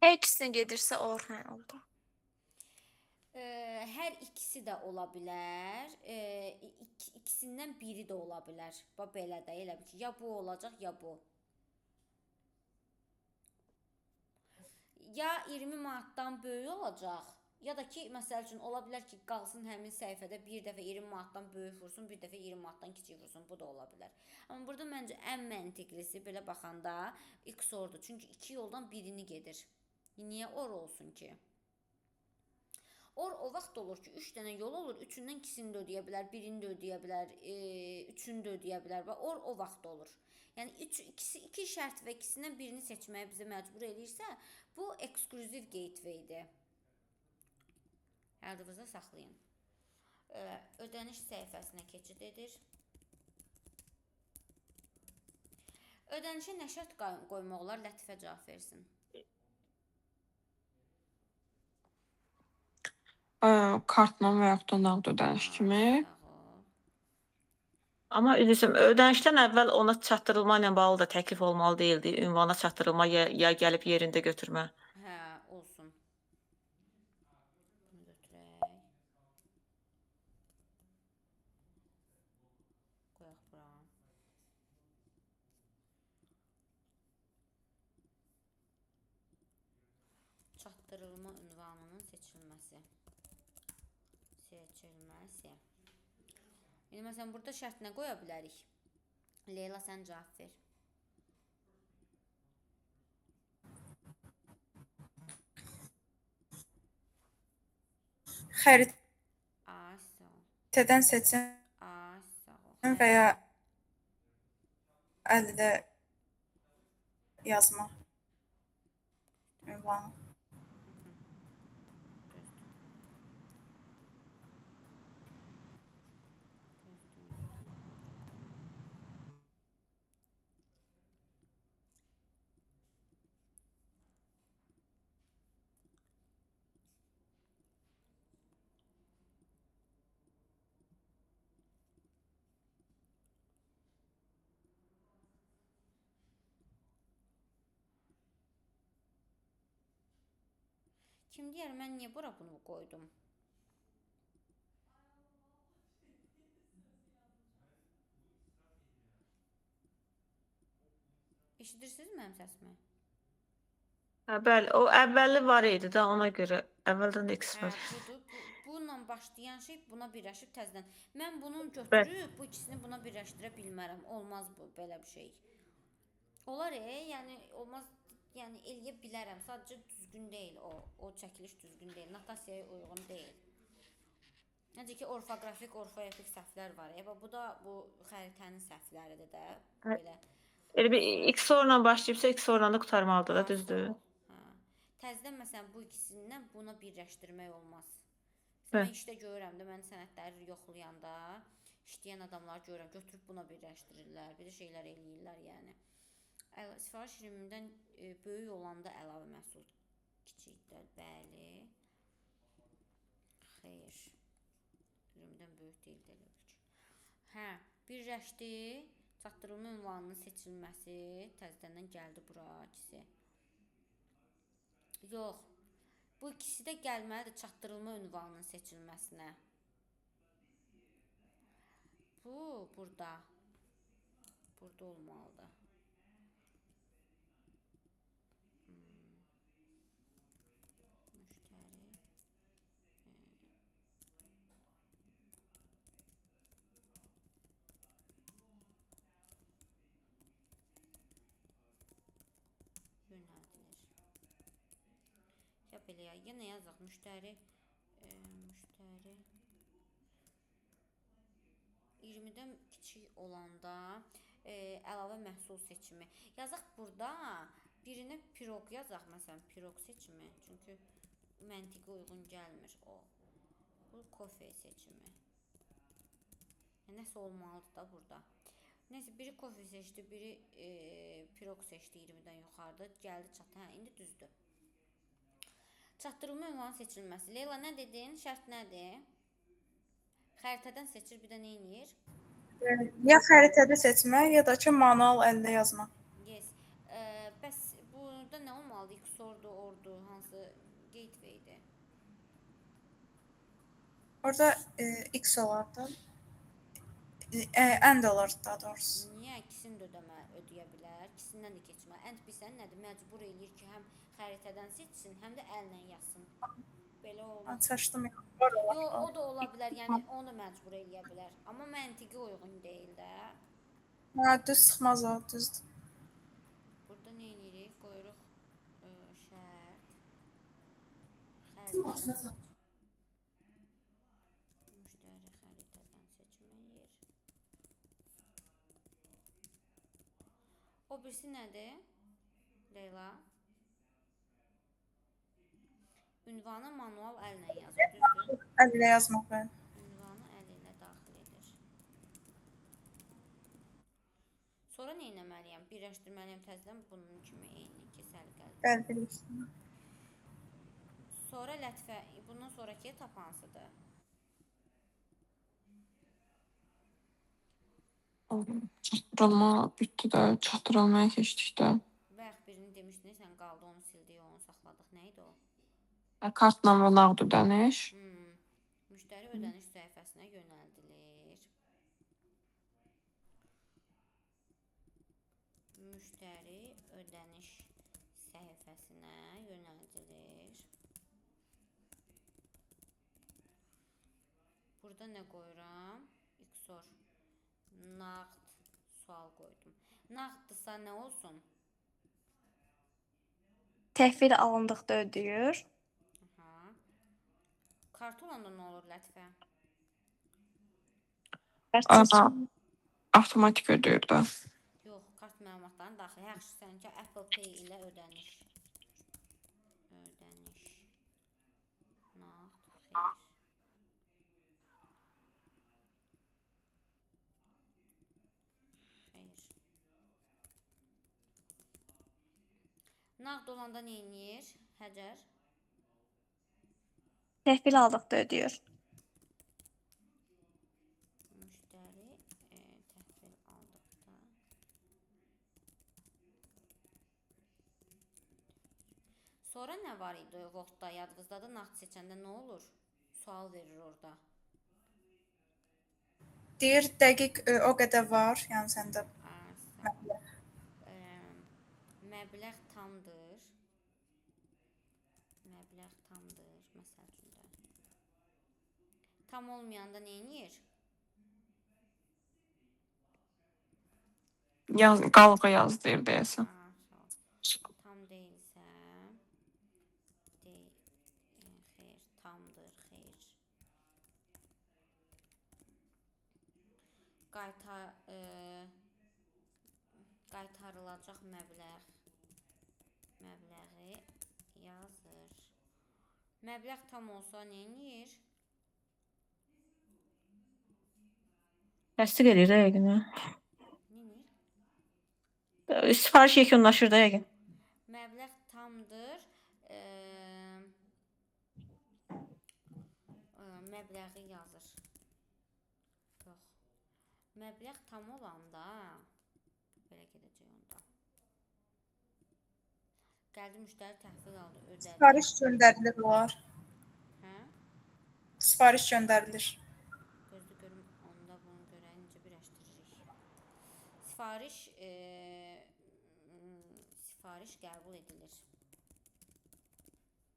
Hər ikisinə gedirsə or, hə, oldu. Hər ikisi də ola bilər. İkisindən biri də ola bilər. Bax belə də, elə bil ki, ya bu olacaq, ya bu. Ya 20 manatdan böyük olacaq, ya da ki, məsəl üçün ola bilər ki, qalsın həmin səhifədə bir dəfə 20 manatdan böyük vursun, bir dəfə 20 manatdan kiçik vursun. Bu da ola bilər. Amma burada məncə ən məntiqlisi belə baxanda XOR-dur. Çünki iki yoldan birini gedir. Niyə or olsun ki? Or o vaxt olur ki, 3 dənə yol olur, üçündən ikisini də ödəyə bilər, birini də ödəyə bilər, üçünü də ödəyə bilər. Və or o vaxt olur. Yəni iki şərt və ikisindən birini seçməyə bizə məcbur eləyirsə, bu exclusive gateway-dir. Yadınızda saxlayın. Ödəniş səhifəsinə keçid edir. Ödənişə nə şərt qoymaq olar? Lətifə cavab versin. Kartla və yaxud da nağd ödəniş kimi. Amma üzrüm, ödənişdən əvvəl ona çatdırılma ilə bağlı da təklif olmalı deyildi. Ünvana çatdırılma ya gəlib yerində götürmə. Hə, olsun. Bunu götürək. Qoyaq bura. Çatdırılma ünvanının seçilməsi. İndi məsələn, burada şərt nə qoya bilərik? Leyla, sən cavab ver. Xəritədən seçim və ya əldə yazma ünvanı. Kim deyər, mən niyə bura bunu qoydum? Eşidirsiniz mənim səsimi? Hə, bəli, o əvvəli var idi da, ona görə əvvəldən də X var. Budur. Bununla başlayan şey buna birləşib təzədən. Mən bunun götürüb bu ikisini buna birləşdirə bilmərəm. Olmaz bu belə bir şey. Olar, yəni olmaz. Yəni eləyə bilərəm. Sadəcə düzgün deyil o çəkiliş düzgün deyil. Notasiyaya uyğun deyil. Necə ki orfoqrafik, orfoepik səhvlər var. Bu da bu xəritənin səhvləridir də. Belə. Elə bir XOR-la başlayıbsa XOR-la da qurtarmalıdır da, düzdür? Təzədən məsələn bu ikisindən buna birləşdirmək olmaz. Mən işdə görürəm də, mən sənədləri yoxlayanda işləyən adamlar görürəm, götürüb buna birləşdirirlər, bir də şeylər eləyirlər yəni. Sifariş 20-dən böyük olanda əlavə məhsul kiçikdir, bəli. Xeyr. 20-dən böyük deyil də elə bil ki. Hə, birləşdi, Çatdırılma ünvanının seçilməsi təzədən gəldi bura ikisi. Yox. Bu ikisi də gəlməlidir çatdırılma ünvanının seçilməsinə. Bu burada. Burada olmalıdır. Müştəri. Yönəldilir. Ya belə ya, yenə yazaq müştəri 20-dən kiçik olanda əlavə məhsul seçimi. Yazaq burada birinə piroq yazaq, məsələn, piroq seçimi. Çünki məntiqə uyğun gəlmir o. Bu kofe seçimi. Nəsə olmalıdır da burada. Neyse, biri kofe seçdi, biri piroq seçdi 20-dən yuxarıda. Gəldi çatı. Hə, indi düzdür. Çatdırılma ünvanı seçilməsi. Leyla, nə dedin? Şərt nədir? Xəritədən seçir, bir də nə edir? Ya xəritədə seçmək, ya da ki, manual əldə yazmaq. Yes. Bəs burada nə olmalıdır? X-ordu, ordu, hansı gateway-dir? Orada X olardı. End olardı daha doğrusu. Niyə? İkisini də ödəyə bilər. İkisindən də keçmə. End bilsən nədir? Məcbur eləyir ki, həm xəritədən seçsin, həm də əllə yazsın. Belə olur. Çaşdım. Yox, o da ola bilər. Yəni onu da məcbur eləyə bilər. Amma məntiqə uyğun deyil də. Hə, düz çıxmaz o, düzdür. Burada nə edirik? Qoyuruq şərt. Xəritədən. Müştəri xəritədən seçməyir. O birisi nədir? Leyla. Ünvanı manual əllə yazır, düzdür? Əllə yazmaq bəli. Ünvanı əl ilə daxil edir. Sonra nə etməliyəm? Birləşdirməliyəm təzədən bunun kimi eyni səliqəli. Bəli, bilirsən. Sonra lətifə, bundan sonraki etap hansıdır? Çatdırılma bitdi də, çatdırılmaya keçdik də. Bayaq birini demişdin, sən qaldı, onu sildik, onu saxladıq. Nə idi o? Kartla və nağd ödəniş. Müştəri ödəniş səhifəsinə yönəldilir. Müştəri ödəniş səhifəsinə yönəldilir. Burada nə qoyuram? XOR. Nağd sual qoydum. Nağddırsa nə olsun? Təhvil alındıqda ödəyir. Kart olanda nə olur Lətifə? Avtomatik ödəyir də. Yox, kart məlumatlarını daxil. Yaxşı, səncə Apple Pay ilə ödəniş. Ödəniş. Nağd, xeyr. Xeyr. Nağd olanda nə edir? Həcər? Təhvil aldıqda ödəyir. Müştəri təhvil aldıqda. Sonra nə var idi Voltda? Yadınızdadır, nağd seçəndə nə olur? Sual verir orada. Deyir, dəqiq o qədər var, yəni səndə. Məbləğ tamdır. Məbləğ tamdır, məsəl üçün də. Tam olmayanda nə edir? Qalğı yaz deyir deyəsən. Tam deyilsə, xeyr, tamdır, xeyr. Qaytarılacaq məbləği yazır. Məbləğ tam olsa nə edir? Təsdiq edir də yəqin. Nə edir? Sifariş yekunlaşır da yəqin. Məbləğ tamdır. Məbləği yazır. Yox. Məbləğ tam olanda Gəldi müştəri təhvil aldı, ödədi. Sifariş göndərilir olar. Hə? Sifariş göndərilir. Gözdə görüm onda bunu görək necə birləşdiririk. Sifariş qəbul edilir.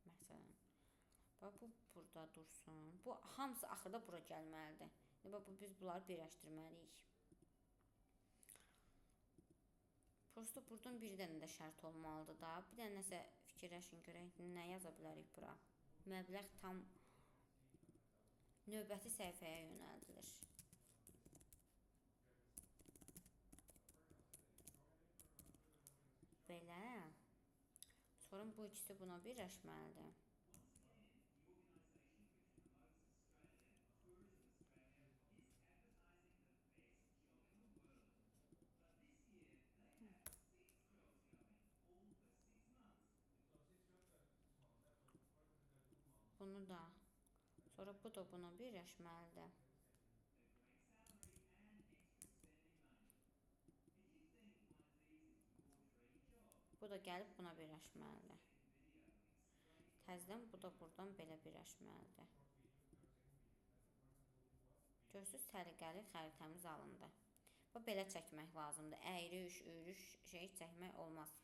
Məsələn, bax bu burada dursun. Bu hamısı axırda bura gəlməlidir. Bax biz bunları birləşdirməliyik. Prosta buradan bir dənə də şərt olmalıdır da. Bir dənə nəsə fikirləşin görək nə yaza bilərik bura. Məbləğ tam növbəti səhifəyə yönəldilir. Belə. Sonra bu ikisi buna birləşməlidir. Bunu da. Sonra bu da buna birləşməlidir. Bu da gəlib buna birləşməlidir. Təzədən bu da buradan belə birləşməlidir. Görürsünüz, səliqəli xəritəmiz alındı. Bu belə çəkmək lazımdır. Əyri-üş, üyrüş şey çəkmək olmaz.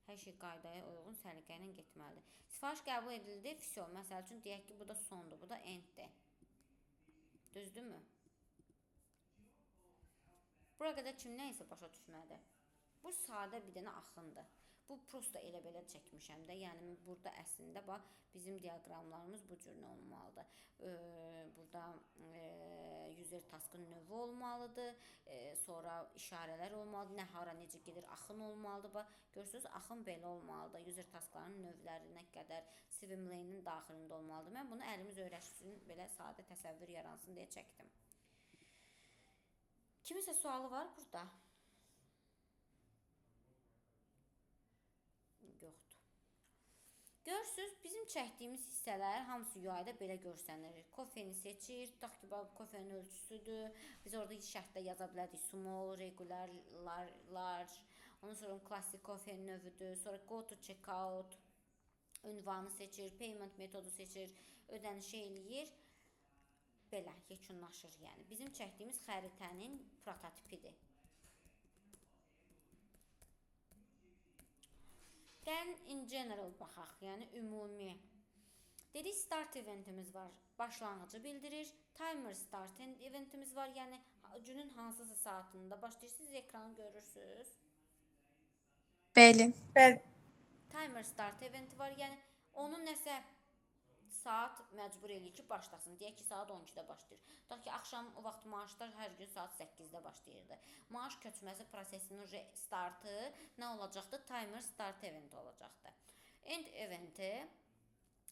Hər şey qaydaya uyğun səliqə ilə getməlidir. Sifariş qəbul edildi. Fisyo. Məsəl üçün deyək ki, bu da sondur, bu da enddir. Düzdürmü? Bura qədər kim nə isə başa düşmədi. Bu sadə bir dənə axındır. Bu prosta elə belə çəkmişəm də. Yəni burada əslində bax bizim diaqramlarımız bu cür olmalıdır. Burada user taskın növü olmalıdır. Sonra işarələr olmalıdır. Nə hara necə gedir, axın olmalıdır. Bax görürsüz, axın belə olmalıdır. User taskların növlərinə qədər swimlane'in daxilində olmalıdır. Mən bunu əlimiz öyrəşsin, belə sadə təsəvvür yaransın deyə çəkdim. Kiminsə sualı var burada? Yoxdur. Görürsünüz, bizim çəkdiyimiz hissələr hamısı UI-da belə görsənir. Kofeni seçir, tutaq ki, kofenin ölçüsüdür. Biz orada şərtdə yaza bilərik small, regular, large. Ondan sonra klassik kofenin növüdür. Sonra go to checkout, ünvanı seçir, payment metodu seçir, ödənişi eləyir. Belə yekunlaşır yəni. Bizim çəkdiyimiz xəritənin prototipidir. Gəlin in general baxaq, yəni ümumi. Dedik start eventimiz var, başlanğıcı bildirir. Timer start eventimiz var, yəni günün hansısa saatında başlayırsınız, ekranı görürsünüz. Bəli. Bəli. Timer start eventi var, yəni onun nəsə saat məcbur eləyir ki, başlasın. Deyək ki, saat 12-də başlayır. Tutaq ki, axşam o vaxt maaşlar hər gün saat 8-də başlayırdı. Maaş köçməsi prosesinin startı nə olacaqdı? Timer start eventi olacaqdı. End eventi,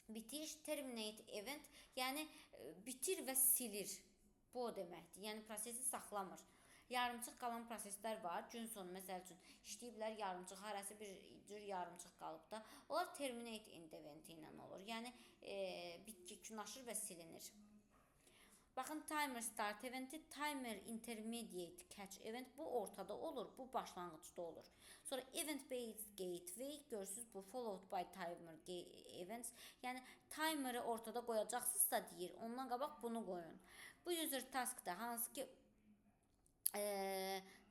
bitiş, terminate event, yəni bitir və silir. Bu o deməkdir. Yəni prosesi saxlamır. Yarımçıq qalan proseslər var. Gün sonu məsəl üçün işləyiblər yarımçıq, harası bir cür yarımçıq qalıb da. Onlar terminate end eventi ilə olur. Yəni yekunlaşır və silinir. Baxın, timer start eventi, timer intermediate catch event bu ortada olur, bu başlanğıcda olur. Sonra event based gateway, görürsünüz bu followed by timer events. Yəni timeri ortada qoyacaqsınızsa deyir, ondan qabaq bunu qoyun. Bu user taskda hansı ki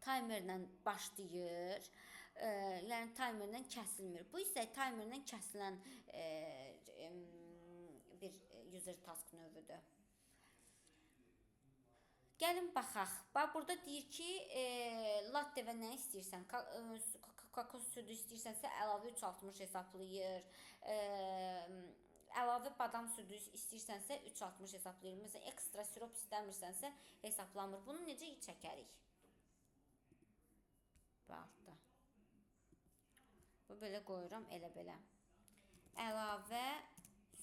timerlə başlayır, yəni timerlə kəsilmir. Bu isə timerlə kəsilən bir user task növüdür. Gəlin baxaq. Bax burada deyir ki, latte və nə istəyirsən, kakao südü istəyirsənsə əlavə 3.60 hesablayır. Əlavə badam südü istəyirsənsə 3.60 hesablayır. Məsələn, ekstra sirop istəmirsənsə hesablamır. Bunu necə çəkərik? Bax da. Bu belə qoyuram, elə belə. Əlavə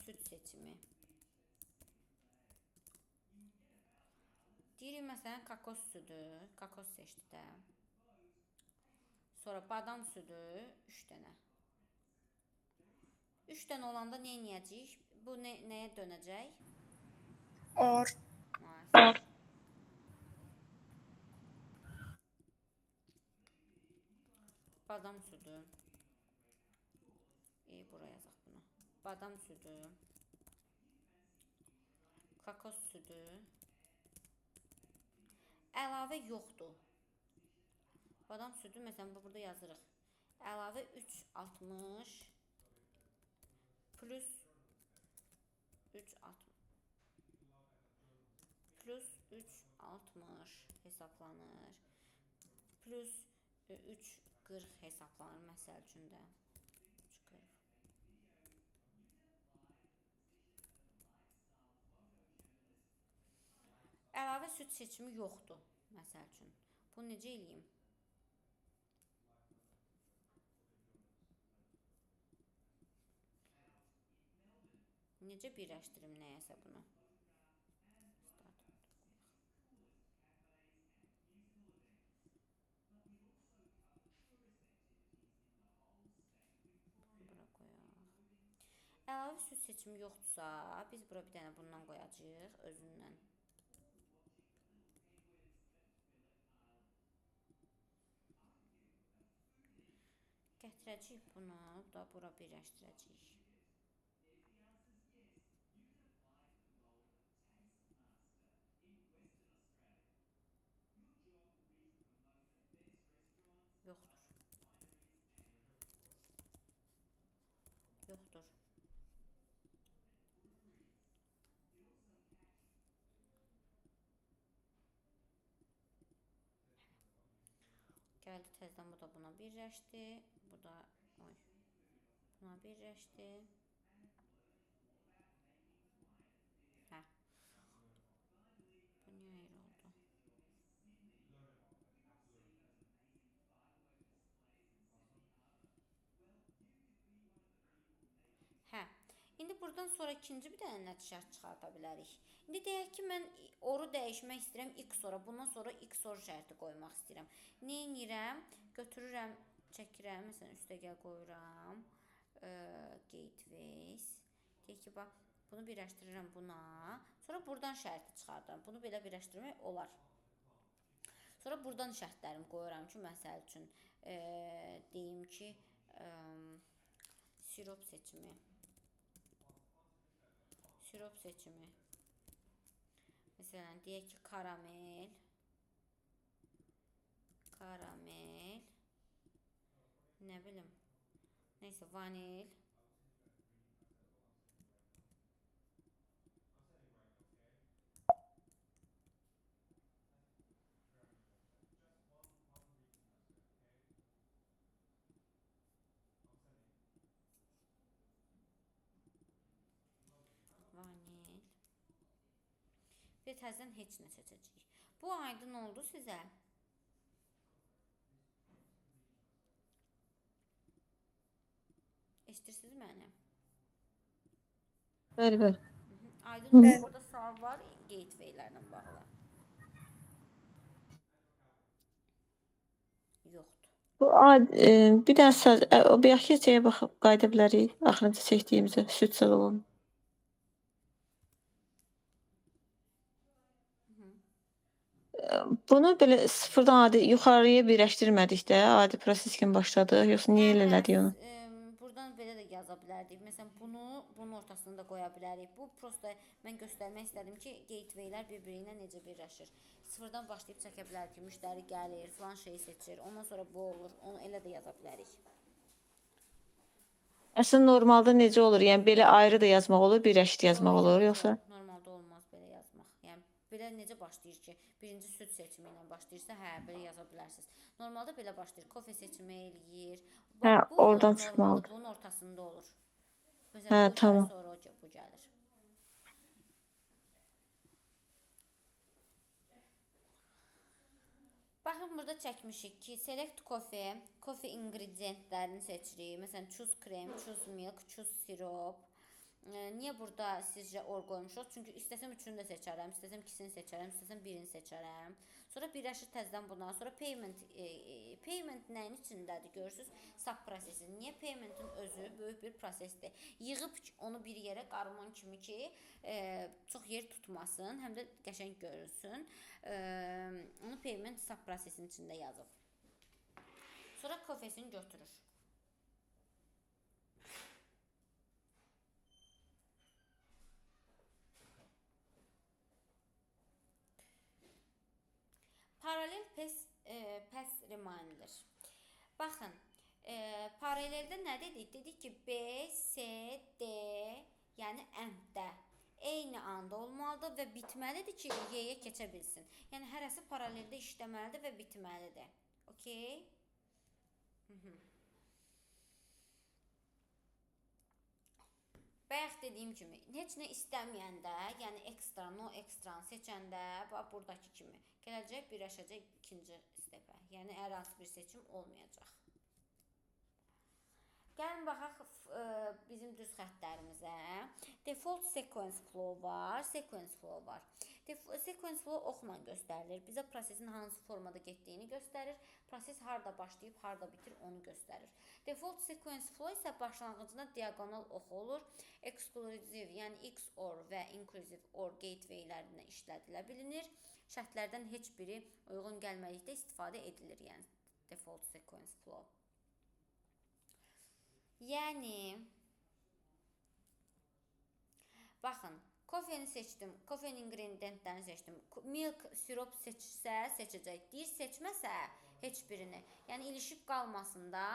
süd seçimi. Deyirik, məsələn, kakos südü. Kakos seçdi də. Sonra badam südü 3 dənə. 3 dənə olanda nə edəcəyik? Bu nəyə dönəcək? Or. Badam südü. bura yazaq bunu. Badam südü, kokos südü, əlavə yoxdur. Badam südü, məsələn, burada yazırıq. Əlavə 3.60 plus 3.60 hesablanır. Plus 3.40 hesablanır məsəl üçün də. 3.40. Əlavə süd seçimi yoxdur, məsəl üçün. Bunu necə eləyim? Necə birləşdirim nəyəsə bunu? Bura qoyaq. Əlavə süd seçimi yoxdursa, biz bura bir dənə bundan qoyacağıq özündən. Gətirəcəyik bunu da bura birləşdirəcəyik. Yoxdur. Yoxdur. Gəldi təzədən bu da buna birləşdi. Bu da buna birləşdi. Hə. Bu niyə ayrı oldu? Hə. İndi buradan sonra ikinci bir dənə nəticə çıxarda bilərik. İndi deyək ki, mən oru dəyişmək istəyirəm x ora. Bundan sonra x or şərti qoymaq istəyirəm. Nə edirəm? Götürürəm, çəkirəm. Məsələn, üstəgəl qoyuram. Gateways. Deyək ki, bax, bunu birləşdirirəm buna. Sonra buradan şərti çıxardıram. Bunu belə birləşdirmək olar. Sonra buradan şərtlərimi qoyuram ki, məsəl üçün, deyim ki, sirop seçimi. Sirop seçimi. Məsələn, deyək ki, karamel, nə bilim, neysə, vanil, və təzədən heç nə seçəcəyik. Bu aydın oldu sizə. Eşidirsiniz məni? Bəli, bəli. Aydın oldu. Burada sual var gatewaylərlə bağlı. Yoxdur. Bu bir dənə o bir şeyə baxıb qayıda bilərik. Axırıncı çəkdiyimizə süd salonu. Bunu belə sıfırdan adi yuxarıya birləşdirmədik də, adi proses kimi başladıq. Yoxsa niyə elə elədik onu? Buradan belə də yaza bilərdik. Məsələn, bunun ortasına da qoya bilərik. Bu prosta mən göstərmək istədim ki, gatewaylər bir-biri ilə necə birləşir. Sıfırdan başlayıb çəkə bilərik ki, müştəri gəlir, filan şeyi seçir. Ondan sonra bu olur. Onu elə də yaza bilərik. Əslində normalda necə olur? Yəni belə ayrı da yazmaq olur, birləşik yazmaq olur, yoxsa? Normalda olmaz belə yazmaq. Yəni belə necə başlayır ki, birinci süd seçimi ilə başlayırsa, hə, belə yaza bilərsiniz. Normalda belə başlayır. Kofe seçimi eləyir. Hə, Bu oradan normalda çıxmalıdır. bunun ortasında olur. Məsələn, Hə, bu tamam. sonra bu gəlir. Baxın, burada çəkmişik ki, select coffee ingrediyentlərini seçirik. Məsələn, choose krem, choose milk, choose sirop. Niyə burada sizcə or qoymuşuq? Çünki istəsəm üçünü də seçərəm, istəsəm ikisini seçərəm, istəsəm birini seçərəm. Sonra birləşir təzədən buna. Sonra payment nəyin içindədir? Görürsünüz, sub prosesi. Niyə paymentin özü böyük bir prosesdir? Yığıb onu bir yerə qarman kimi ki, çox yer tutmasın, həm də qəşəng görünsün. Onu payment sub prosesinin içində yazıb. Sonra kofesini götürür. Paralel pass reminder. Baxın, paraleldə nə dedik? Dedik ki, B, C, D, yəni ənddə eyni anda olmalıdır və bitməlidir ki, Y-yə keçə bilsin. Yəni, hərəsi paraleldə işləməlidir və bitməlidir. Okey? Bayaq dediyim kimi, heç nə istəməyəndə, yəni ekstra, no ekstranı seçəndə, buradakı kimi gələcək, birləşəcək ikinci stepə. Yəni, hər hansı bir seçim olmayacaq. Gəlin, baxaq bizim düz xəttlərimizə. Default sequence flow var, sequence flow var. Sequence flow oxla göstərilir. Bizə prosesin hansı formada getdiyini göstərir. Proses harada başlayıb, harada bitir, onu göstərir. Default sequence flow isə başlanğıcında diagonal ox olur. Exclusive, yəni XOR və inclusive OR gateway-lərindən işlədilə bilinir. Şərtlərdən heç biri uyğun gəlmədikdə istifadə edilir, yəni default sequence flow. Yəni, baxın, kofeni seçdim, kofenin ingredientlərini seçdim. Milk, sirop seçsə, seçəcək. Deyir, seçməsə heç birini. Yəni, ilişib qalmasın da,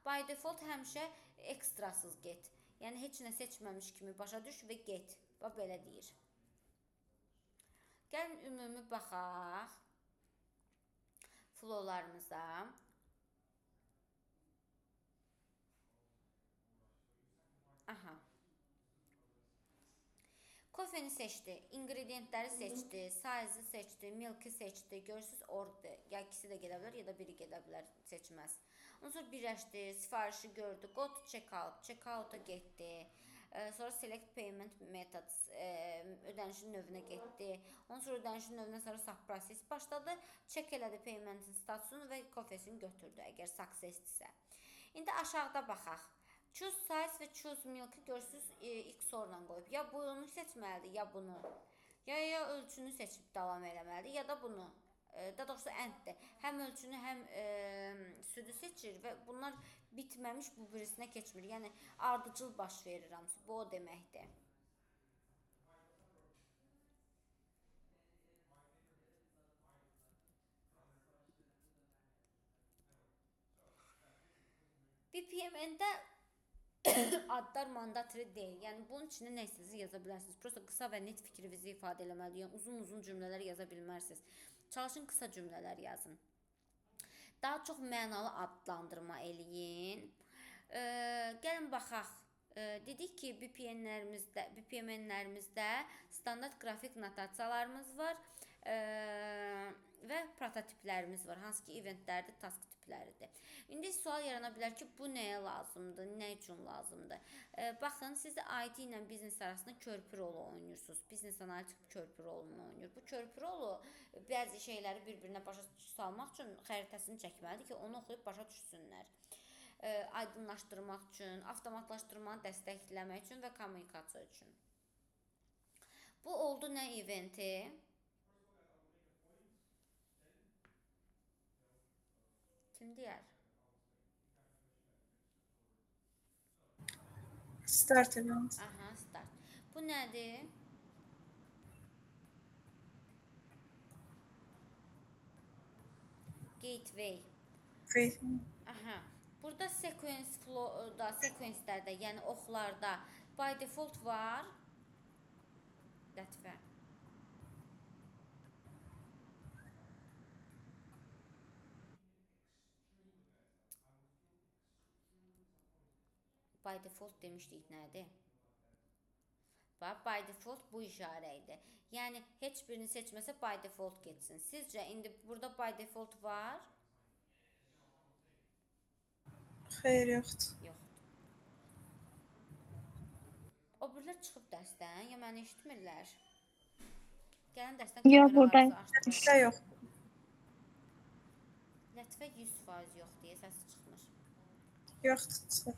by default həmişə ekstrasız get. Yəni, heç nə seçməmiş kimi başa düş və get. Bax, belə deyir. Gəlin, ümumi baxaq flowlarımıza. Aha. Kofeni seçdi, ingredientləri seçdi, size-ı seçdi, milk-i seçdi. Görürsünüz, orada ya ikisi də gedə bilər, ya da biri gedə bilər, seçməz. Ondan sonra birləşdi, sifarişi gördü, go to checkout, checkout-a getdi. Sonra select payment methods, ödənişin növünə getdi. Ondan sonra ödənişin növünə sonra sub proses başladı. Check elədi paymentin statusunu və kofesini götürdü, əgər success-dirsə. İndi aşağıda baxaq. Choose size və choose milk-i görürsünüz, XOR-la qoyub. Ya bunu seçməlidir, ya bunu. Ya ölçünü seçib davam eləməlidir, ya da bunu. Daha doğrusu ənddir. Həm ölçünü, həm südü seçir və bunlar bitməmiş bu birisinə keçmir. Yəni, ardıcıl baş verir hamısı. Bu o deməkdir. BPMN-də adlar mandatri deyil. Yəni, bunun içində nə istəyirsiniz yaza bilərsiniz. Prosta qısa və net fikrinizi ifadə eləməli. Yəni, uzun cümlələr yaza bilmərsiniz. Çalışın, qısa cümlələr yazın. Daha çox mənalı adlandırma eləyin. Gəlin, baxaq. Dedik ki, BPMN-lərimizdə standart qrafik notasiyalarımız var və prototiplərimiz var. Hansı ki, eventlərdir, task tipləridir. İndi sual yarana bilər ki, bu nəyə lazımdır, nə üçün lazımdır? Baxın, siz də IT ilə biznes arasında körpü rolu oynayırsınız. Biznes analitik körpü rolunu oynayır. Bu körpü rolu bəzi şeyləri bir-birinə başa salmaq üçün xəritəsini çəkməlidir ki, onu oxuyub başa düşsünlər. Aydınlaşdırmaq üçün, avtomatlaşdırmanı dəstəkləmək üçün və kommunikasiya üçün. Bu oldu nə eventi? Kim deyər? Start event. Aha, start. Bu nədir? Gateway. Aha. Burada sequence flow'da, sequence'lərdə, yəni oxlarda by default var. Lətifə. By default demişdik nədir? Bax, by default bu işarə idi. Yəni, heç birini seçməsə by default getsin. Sizcə, indi burada by default var? Xeyr, yoxdur. Yoxdur. O birlər çıxıb dərsdən, ya məni eşitmirlər? Gəlin dərsdən buradayım. Lətifə yoxdur. Lətifə 100% yox deyə səsi çıxmır. Yoxdur.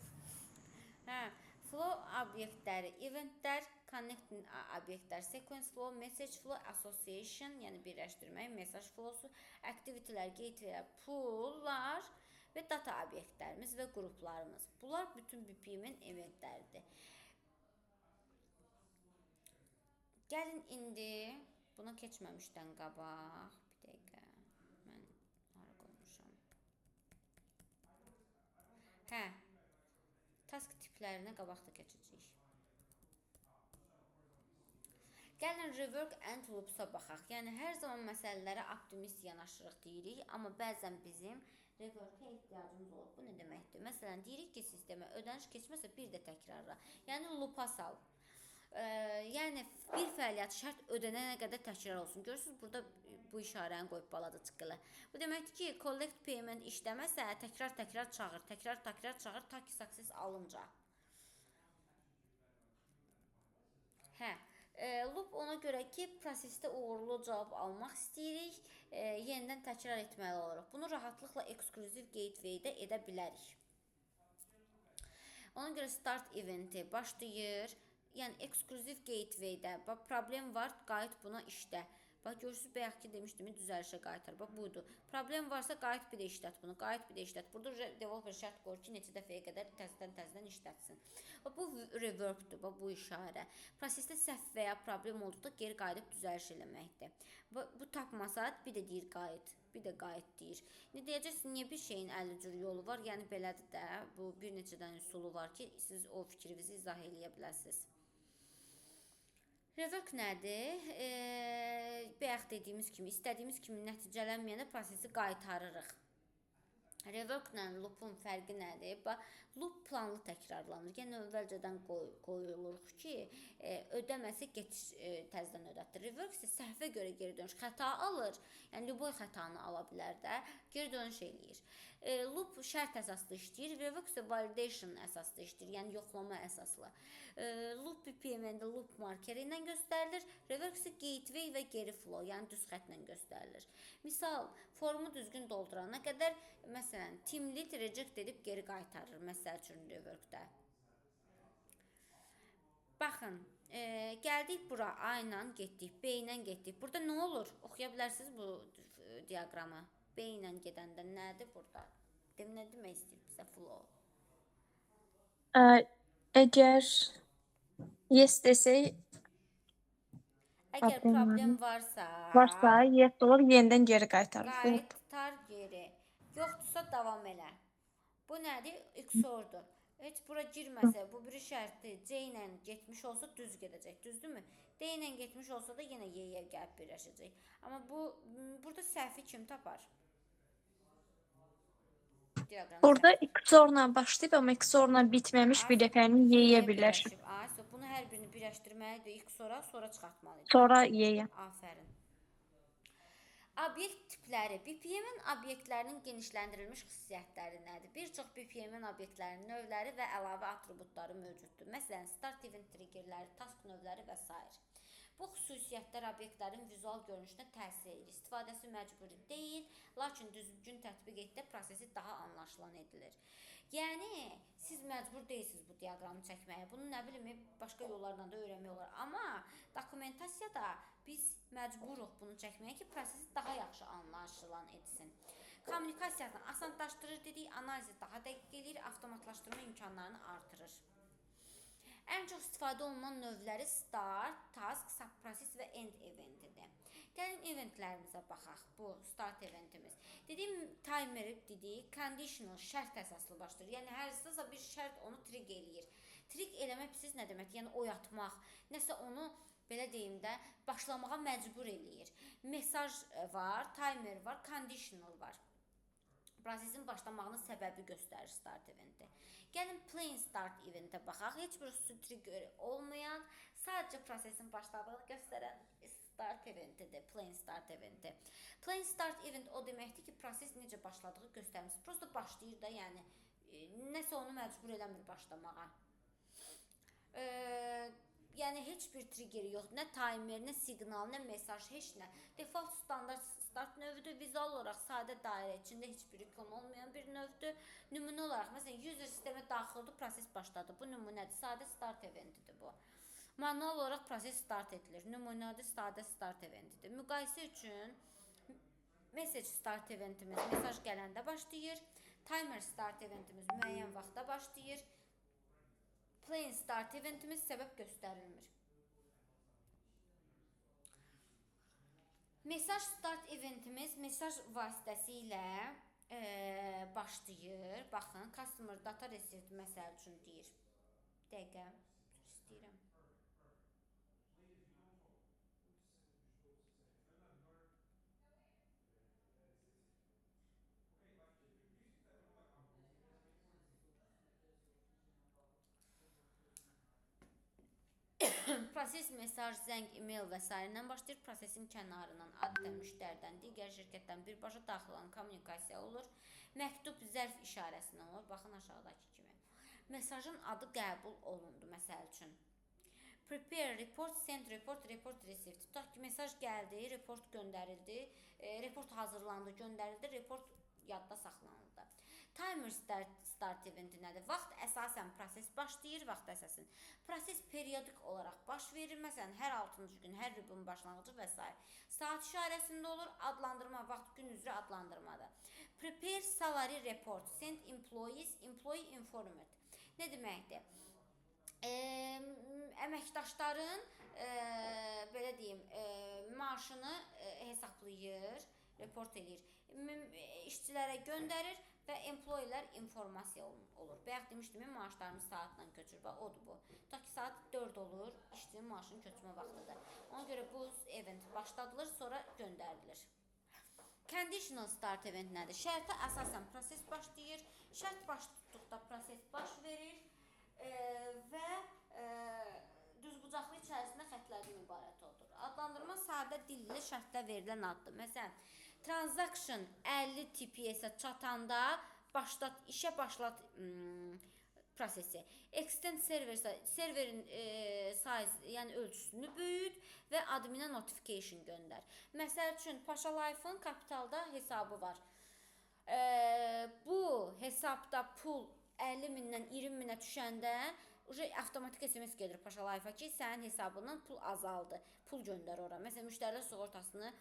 Hə, flow obyektləri, eventlər, connecting obyektlər, sequence flow, message flow, association, yəni birləşdirmək, mesaj flowsu, activitylər, gatewaylər, poollar və data obyektlərimiz və qruplarımız. Bunlar bütün BPM-in eventləridir. Gəlin indi buna keçməmişdən qabaq, bir dəqiqə, mən Hə. Task tiplərinə qabaqda keçəcəyik. Gəlin rework and loopsa baxaq. Yəni hər zaman məsələlərə optimist yanaşırıq deyirik, amma bəzən bizim rework'a ehtiyacımız olur. Bu nə deməkdir? Məsələn, deyirik ki, sistemə ödəniş keçməsə bir də təkrarla. Yəni loopa sal. Yəni bir fəaliyyət şərt ödənənə qədər təkrar olsun. Görürsünüz, burada bu işarəni qoyub balaca çıxılı. Bu deməkdir ki, collect payment işləməsə təkrar çağır, təkrar çağır ta ki success alınca. Hə. Loop ona görə ki, prosesdə uğurlu cavab almaq istəyirik, yenidən təkrar etməli oluruq. Bunu rahatlıqla exclusive gateway-də edə bilərik. Ona görə start eventi başlayır. Yəni exclusive gateway-də problem var, qayıt buna işlə. Bax görürsüz, bayaq ki demişdim, düzəlişə qaytar. Bax budur. Problem varsa qayıt bir də işlət bunu, qayıt bir də işlət. Burada developer şərt qoyur ki, neçə dəfəyə qədər təzədən işlətsin. Bu reworkdur, bu işarə. Prosesdə səhv və ya problem olduqda geri qayıdıb düzəliş eləməkdir. Bu tapmasa bir də deyir qayıt, bir də qayıt deyir. Ne deyəcəksiniz, niyə bir şeyin 50 cür yolu var? Yəni belədir də, bu bir neçədən üsulu var ki, siz o fikrinizi izah eləyə biləsiniz. Rework nədir? Bayaq dediyimiz kimi, istədiyimiz kimi nəticələnməyəndə prosesi qaytarırıq. Rework ilə loopun fərqi nədir? Loop planlı təkrarlanır. Yəni əvvəlcədən qoyuluruq ki, ödəməsə təzədən ödətdir. Rework isə səhvə görə geri dönüş xəta alır. Yəni lüboy xətanı ala bilər də, geri dönüş eləyir. Loop şərt əsaslı işləyir, rework isə validation əsaslı işləyir, yəni yoxlama əsaslı. Loop BPM-də loop markeri ilə göstərilir, rework isə gateway və geri flow, yəni düz xətlə göstərilir. Misal, formu düzgün doldurana qədər, məsələn, team lead reject edib geri qaytarır, məsəl üçün reworkdə. Baxın, gəldik bura, A ilə getdik, B ilə getdik. Burada nə olur? Oxuya bilərsiniz bu diaqramı. B ilə gedəndə nədir burada? Nə demək istəyir bizə flow? Əgər yes desək, Əgər problem varsa, yes olur, yenidən geri qaytarır. qaytar geri. Yoxdursa davam elə. Bu nədir? XOR-dur. Heç bura girməsə, bu biri şərti C ilə getmiş olsa düz gedəcək, düzdürmü? D ilə getmiş olsa da yenə Y-yə gəlib birləşəcək. Amma burada səhvi kim tapar? Burada XOR-la başlayıb, amma XOR-la bitməmiş bir dəfənin Y-yə birləşib. Bunu hər birini birləşdirməlidir XOR-a, sonra çıxartmalıyıq. Sonra Y-yə. Afərin. Obyekt tipləri. BPM-in obyektlərinin genişləndirilmiş xüsusiyyətləri nədir? Bir çox BPM-in obyektlərinin növləri və əlavə atributları mövcuddur. Məsələn, start event triggerləri, task növləri və s. Bu xüsusiyyətlər obyektlərin vizual görünüşünə təsir edir. İstifadəsi məcburi deyil, lakin düzgün tətbiq etdə prosesi daha anlaşılan edilir. Yəni, siz məcbur deyilsiniz bu diaqramı çəkməyə. Bunu nə bilim, başqa yollarla da öyrənmək olar. Amma dokumentasiyada biz məcburuq bunu çəkməyə ki, prosesi daha yaxşı anlaşılan etsin. Kommunikasiyanı asanlaşdırır dedik, analizi daha dəqiq edir, avtomatlaşdırma imkanlarını artırır. Ən çox istifadə olunan növləri start, task, subprocess və end eventidir. Gəlin eventlərimizə baxaq. Bu start eventimiz. Dediyim timeri dedik, conditional şərt əsaslı başlayır. Yəni hər hansısa bir şərt onu trigger eləyir. Trigger eləmək siz nə deməkdir? Yəni oyatmaq, nəsə onu belə deyim də başlamağa məcbur eləyir. Mesaj var, timer var, conditional var. Prosesin başlamağının səbəbi göstərir start eventi. Gəlin plain start eventə baxaq. Heç bir trigger olmayan, sadəcə prosesin başladığını göstərən start eventidir, plain start eventi. Plain start event o deməkdir ki, proses necə başladığı göstərmiş. Prosta başlayır da, yəni nəsə onu məcbur eləmir başlamağa. Yəni heç bir triggeri yoxdur, nə timer, nə siqnal, nə mesaj, heç nə. Default standart start növüdür, vizual olaraq sadə dairə içində heç bir ikon olmayan bir növdür. Nümunə olaraq, məsələn, user sistemə daxildir, proses başladı. Bu nümunədir, sadə start eventidir bu. Manual olaraq proses start edilir. Nümunədir, sadə start eventidir. Müqayisə üçün message start eventimiz mesaj gələndə başlayır. Timer start eventimiz müəyyən vaxtda başlayır. Plain start eventimiz səbəb göstərilmir. Mesaj start eventimiz mesaj vasitəsilə başlayır. Baxın, customer data receipt məsəl üçün deyir. Dəqiqə istəyirəm. Proses mesaj, zəng, e-mail və s. ilə başlayır. Prosesin kənarından adətən müştəridən, digər şirkətdən birbaşa daxil olan kommunikasiya olur. Məktub zərf işarəsindən olur. Baxın aşağıdakı kimi. Mesajın adı qəbul olundu məsəl üçün. Prepare report, send report, report received. Tutaq ki, mesaj gəldi, report göndərildi, report hazırlandı, göndərildi, report yadda saxlanıldı. Timer start eventi nədir? Vaxt əsasən proses başlayır, vaxt əsasən. Proses periodik olaraq baş verir. Məsələn, hər 6-cı gün, hər rübun başlanğıcı və s. Saat işarəsində olur. Adlandırma, vaxt gün üzrə adlandırmadır. Prepare salary report, send employees, employee informed. Nə deməkdir? Əməkdaşların belə deyim, maaşını hesablayır, report edir. İşçilərə göndərir və employeelər informasiya olur. Bayaq demişdim, maaşlarımız saatla köçür və odur bu. Tutaq ki, saat 4 olur, işçinin maaşının köçmə vaxtıdır. Ona görə bu event başladılır, sonra göndərilir. Conditional start event nədir? Şərtə əsasən proses başlayır, şərt baş tutduqda proses baş verir və düzbucaqlı içərisində xətlərdən ibarət olur. Adlandırma sadə dilli şərtdə verilən addır. Məsələn, transaction 50 TPS-ə çatanda işə başlat prosesi. Extend serverin size, yəni ölçüsünü böyüt və adminə notification göndər. Məsəl üçün, Paşa Life-ın kapitalda hesabı var. Bu hesabda pul 50 mindən 20 minə düşəndə avtomatik SMS gedir Paşa Life-a ki, sənin hesabından pul azaldı. Pul göndər ora. Məsələn, müştərilər sığortasını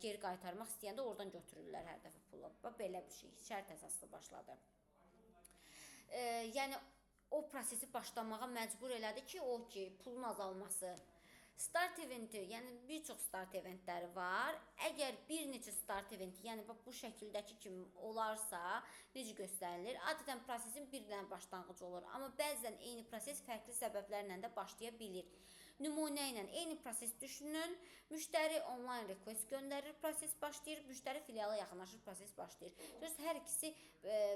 geri qaytarmaq istəyəndə oradan götürürlər hər dəfə pulu. Belə bir şey. Şərt əsaslı başladı. Yəni, o prosesi başlamağa məcbur elədi ki, pulun azalması. Start eventi, yəni bir çox start eventləri var. Əgər bir neçə start eventi, yəni bu şəkildəki kimi olarsa, necə göstərilir? Adətən prosesin bir dənə başlanğıcı olur. Amma bəzən eyni proses fərqli səbəblərlə də başlaya bilir. Nümunə ilə eyni proses düşünün. Müştəri online request göndərir, proses başlayır. Müştəri filiala yaxınlaşır, proses başlayır. Hər ikisi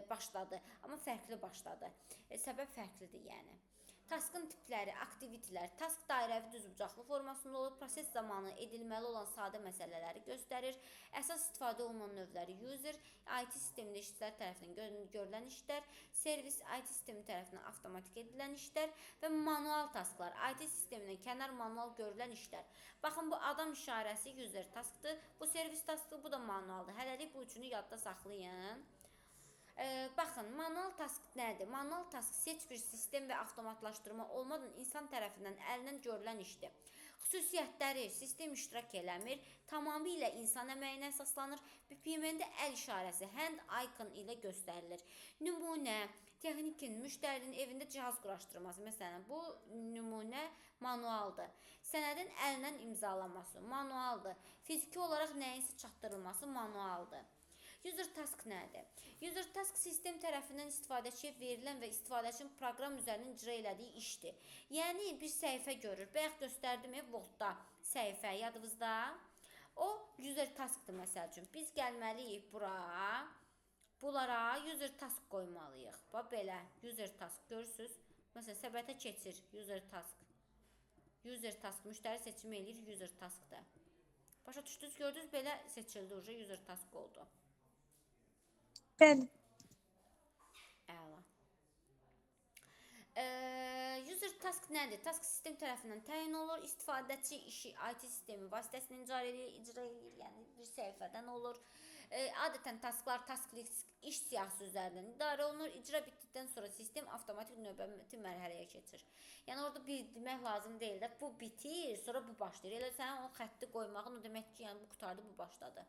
başladı, amma fərqli başladı. Səbəb fərqlidir yəni. Taskın tipləri, aktivitilər, task dairəvi düzbucaqlı formasında olur. Proses zamanı edilməli olan sadə məsələləri göstərir. Əsas istifadə olunan növləri user, IT sistemində işçilər tərəfindən görülən işlər, servis IT sistemi tərəfindən avtomatik edilən işlər və manual tasklar, IT sistemindən kənar manual görülən işlər. Baxın, bu adam işarəsi user taskdır, bu servis taskdır, bu da manualdır. Hələlik bu üçünü yadda saxlayın. Baxın, manual task nədir? Manual task seç bir sistem və avtomatlaşdırma olmadan insan tərəfindən əlindən görülən işdir. Xüsusiyyətləri sistem iştirak eləmir, tamamilə insan əməyinə əsaslanır. BPM-də əl işarəsi, hand icon ilə göstərilir. Nümunə, texnikin, müştərinin evində cihaz quraşdırması. Məsələn, bu nümunə manualdır. Sənədin əlindən imzalanması manualdır. Fiziki olaraq nəyinsə çatdırılması manualdır. User task nədir? User task sistem tərəfindən istifadəçiyə verilən və istifadəçinin proqram üzərində icra elədiyi işdir. Yəni, bir səhifə görür. Bayaq göstərdim Word-da səhifə, yadınızda. O, user taskdır məsəl üçün. Biz gəlməliyik bunlara user task qoymalıyıq. Bax, belə, user task görürsünüz. Məsələn, səbətə keçir user task. User task, müştəri seçimi eləyir, user taskdır. Başa düşdünüz, gördünüz, belə seçildi, user task oldu. Bəli. Əla. User task nədir? Task sistem tərəfindən təyin olur. İstifadəçi işi IT sistemi vasitəsilə icra edir, yəni bir səhifədən olur. Adətən tasklar task list iş siyahısı üzərindən idarə olunur. İcra bitdikdən sonra sistem avtomatik növbəti mərhələyə keçir. Yəni orada bir demək lazım deyil də, bu bitir, sonra bu başlayır. Elə sənin o xətti qoymağın o demək ki, yəni bu qutardı, bu başladı.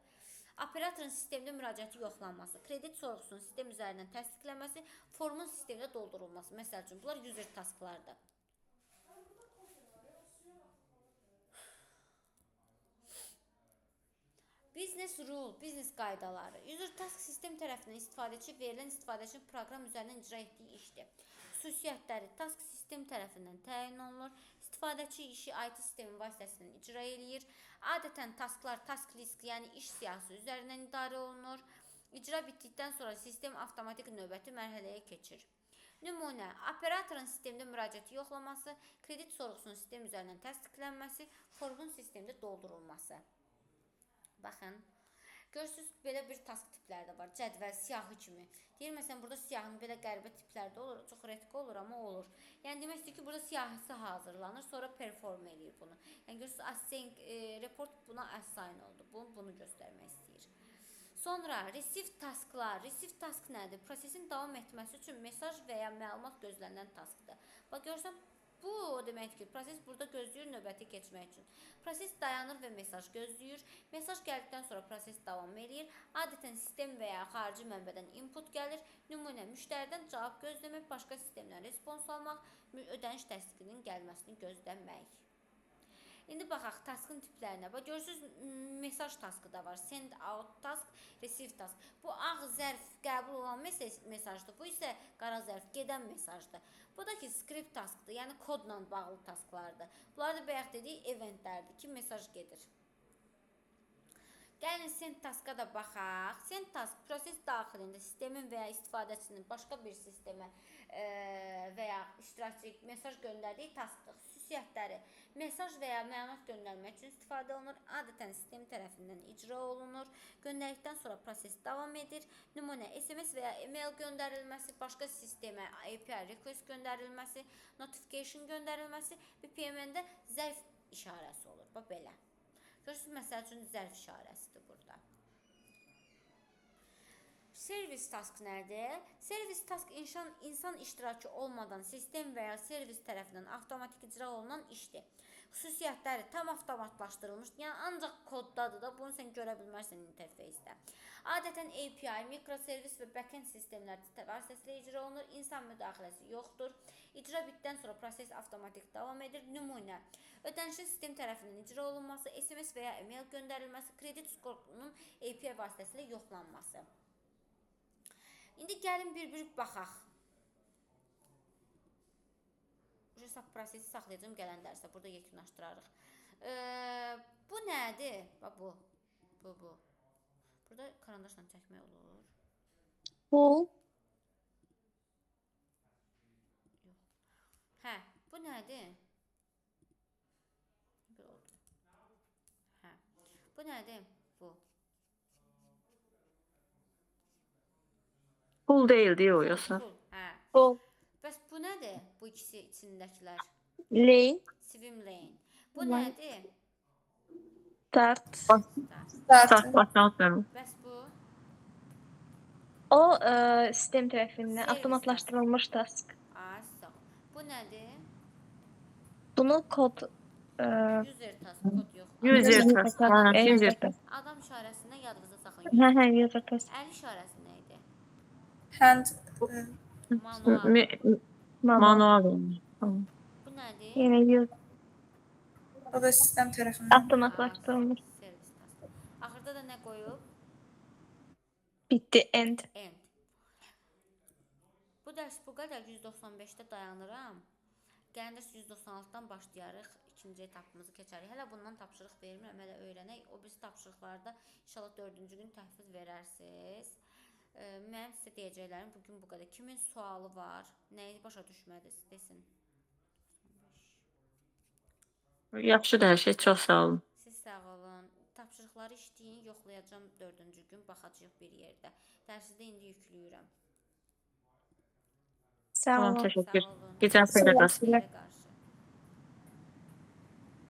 Operatorun sistemdə müraciəti yoxlanması, kredit sorğusunun sistem üzərindən təsdiqləməsi, formun sistemdə doldurulması. Məsəl üçün, bunlar user tasklardır. Business rule, biznes qaydaları. User task sistem tərəfindən istifadəçi verilən istifadəçinin proqram üzərindən icra etdiyi işdir. Xüsusiyyətləri task sistem tərəfindən təyin olunur. İstifadəçi işi IT sistemin vasitəsilə icra eləyir. Adətən tasklar task list, yəni iş siyahısı üzərindən idarə olunur. İcra bitdikdən sonra sistem avtomatik növbəti mərhələyə keçir. Nümunə, operatorun sistemdə müraciəti yoxlaması, kredit sorğusunun sistem üzərindən təsdiqlənməsi, formun sistemdə doldurulması. Baxın, görürsünüz, belə bir task tipləri də var. Cədvəl, siyahı kimi. Deyir, məsələn, burada siyahının belə qəribə tiplərdə olur. Çox redki olur, amma olur. Yəni, demək istəyir ki, burada siyahısı hazırlanır, sonra perform eləyir bunu. Yəni, görürsünüz, async report buna assign oldu. Bunu göstərmək istəyir. Sonra, receive tasklar. Receive task nədir? Prosesin davam etməsi üçün mesaj və ya məlumat gözlənilən taskdır. Bax, görürsən, bu o deməkdir ki, proses burada gözləyir növbəti keçmək üçün. Proses dayanır və mesaj gözləyir. Mesaj gəldikdən sonra proses davam edir. Adətən sistem və ya xarici mənbədən input gəlir. Nümunə, müştəridən cavab gözləmək, başqa sistemdən respons almaq, ödəniş təsdiqinin gəlməsini gözləmək. İndi baxaq taskın tiplərinə. Bax, görürsünüz, mesaj taskı da var. Send out task, receive task. Bu ağ zərf qəbul olan mesajdır. Bu isə qara zərf gedən mesajdır. Bu da ki, script taskdır, yəni kodla bağlı tasklardır. Bunlar da bayaq dediyi eventlərdir ki, mesaj gedir. Gəlin send taska da baxaq. Send task proses daxilində sistemin və ya istifadəçinin başqa bir sistemə və ya iştirakçı mesaj göndərdiyi taskdır. Xüsusiyyətləri, mesaj və ya məlumat göndərmək üçün istifadə olunur. Adətən sistem tərəfindən icra olunur. Göndərdikdən sonra proses davam edir. Nümunə, SMS və ya email göndərilməsi, başqa sistemə API request göndərilməsi, notification göndərilməsi, BPMN-də zərf işarəsi olur. Bax, belə. Görürsünüz, məsəl üçün zərf işarəsidir burada. Servis task nədir? Servis task insan iştirakı olmadan sistem və ya servis tərəfindən avtomatik icra olunan işdir. Xüsusiyyətləri tam avtomatlaşdırılmış, yəni ancaq koddadır da, bunu sən görə bilmərsən interfeysdə. Adətən API, mikroservis və backend sistemlər vasitəsilə icra olunur, insan müdaxiləsi yoxdur. İcra bitdən sonra proses avtomatik davam edir. Nümunə, ödənişin sistem tərəfindən icra olunması, SMS və ya email göndərilməsi, kredit skorunun API vasitəsilə yoxlanması. İndi gəlin bir baxaq. Hesab prosesi saxlayacağım gələn dərsə. Burada yekunlaşdırarıq. Bu nədir? Bax, bu. Burada karandaşla çəkmək olur. Bu. Hə, bu nədir? Hə, bu nədir? Bu. Pul deyildi o yoxsa? Hə. Bu. Bəs bu nədir? Bu ikisi içindəkilər. Lane. Swim lane. Bu nədir? Start. Start button. Bəs bu? O sistem tərəfindən Servis avtomatlaşdırılmış task. Sağ. Bu nədir? Bunu kod User task, kod yox. User task. Adam işarəsindən yadınızda saxlayın. hə, user task. Əl işarəsi nə idi? Hand Manual. Manual. Bu nədir? Yenə user o da sistem tərəfindən. avtomatlaşdırılmış. Servis task. Axırda da nə qoyub? Bitdi, end. End. Bu dərs bu qədər 195-də dayanıram. Gələn dərs 196-dan başlayarıq. İkinci etapımızı keçərik. Hələ bundan tapşırıq vermirəm, hələ öyrənək. O birisi tapşırıqlarda inşallah 4-cü gün təhviz verərsiniz. Mənim sizə deyəcəklərim bugün bu qədər. Kimin sualı var? Nəyi başa düşmədiniz? Desin. Yaxşıdır hər şey, çox sağ olun. Siz sağ olun. Tapşırıqları işləyin, yoxlayacağım 4-cü gün, baxacağıq bir yerdə. Dərsi də indi yükləyirəm. Sağ Tamam, olun. təşəkkür. Sağ olun. Gecən xeyrə qalsın. Xeyrə qalsın.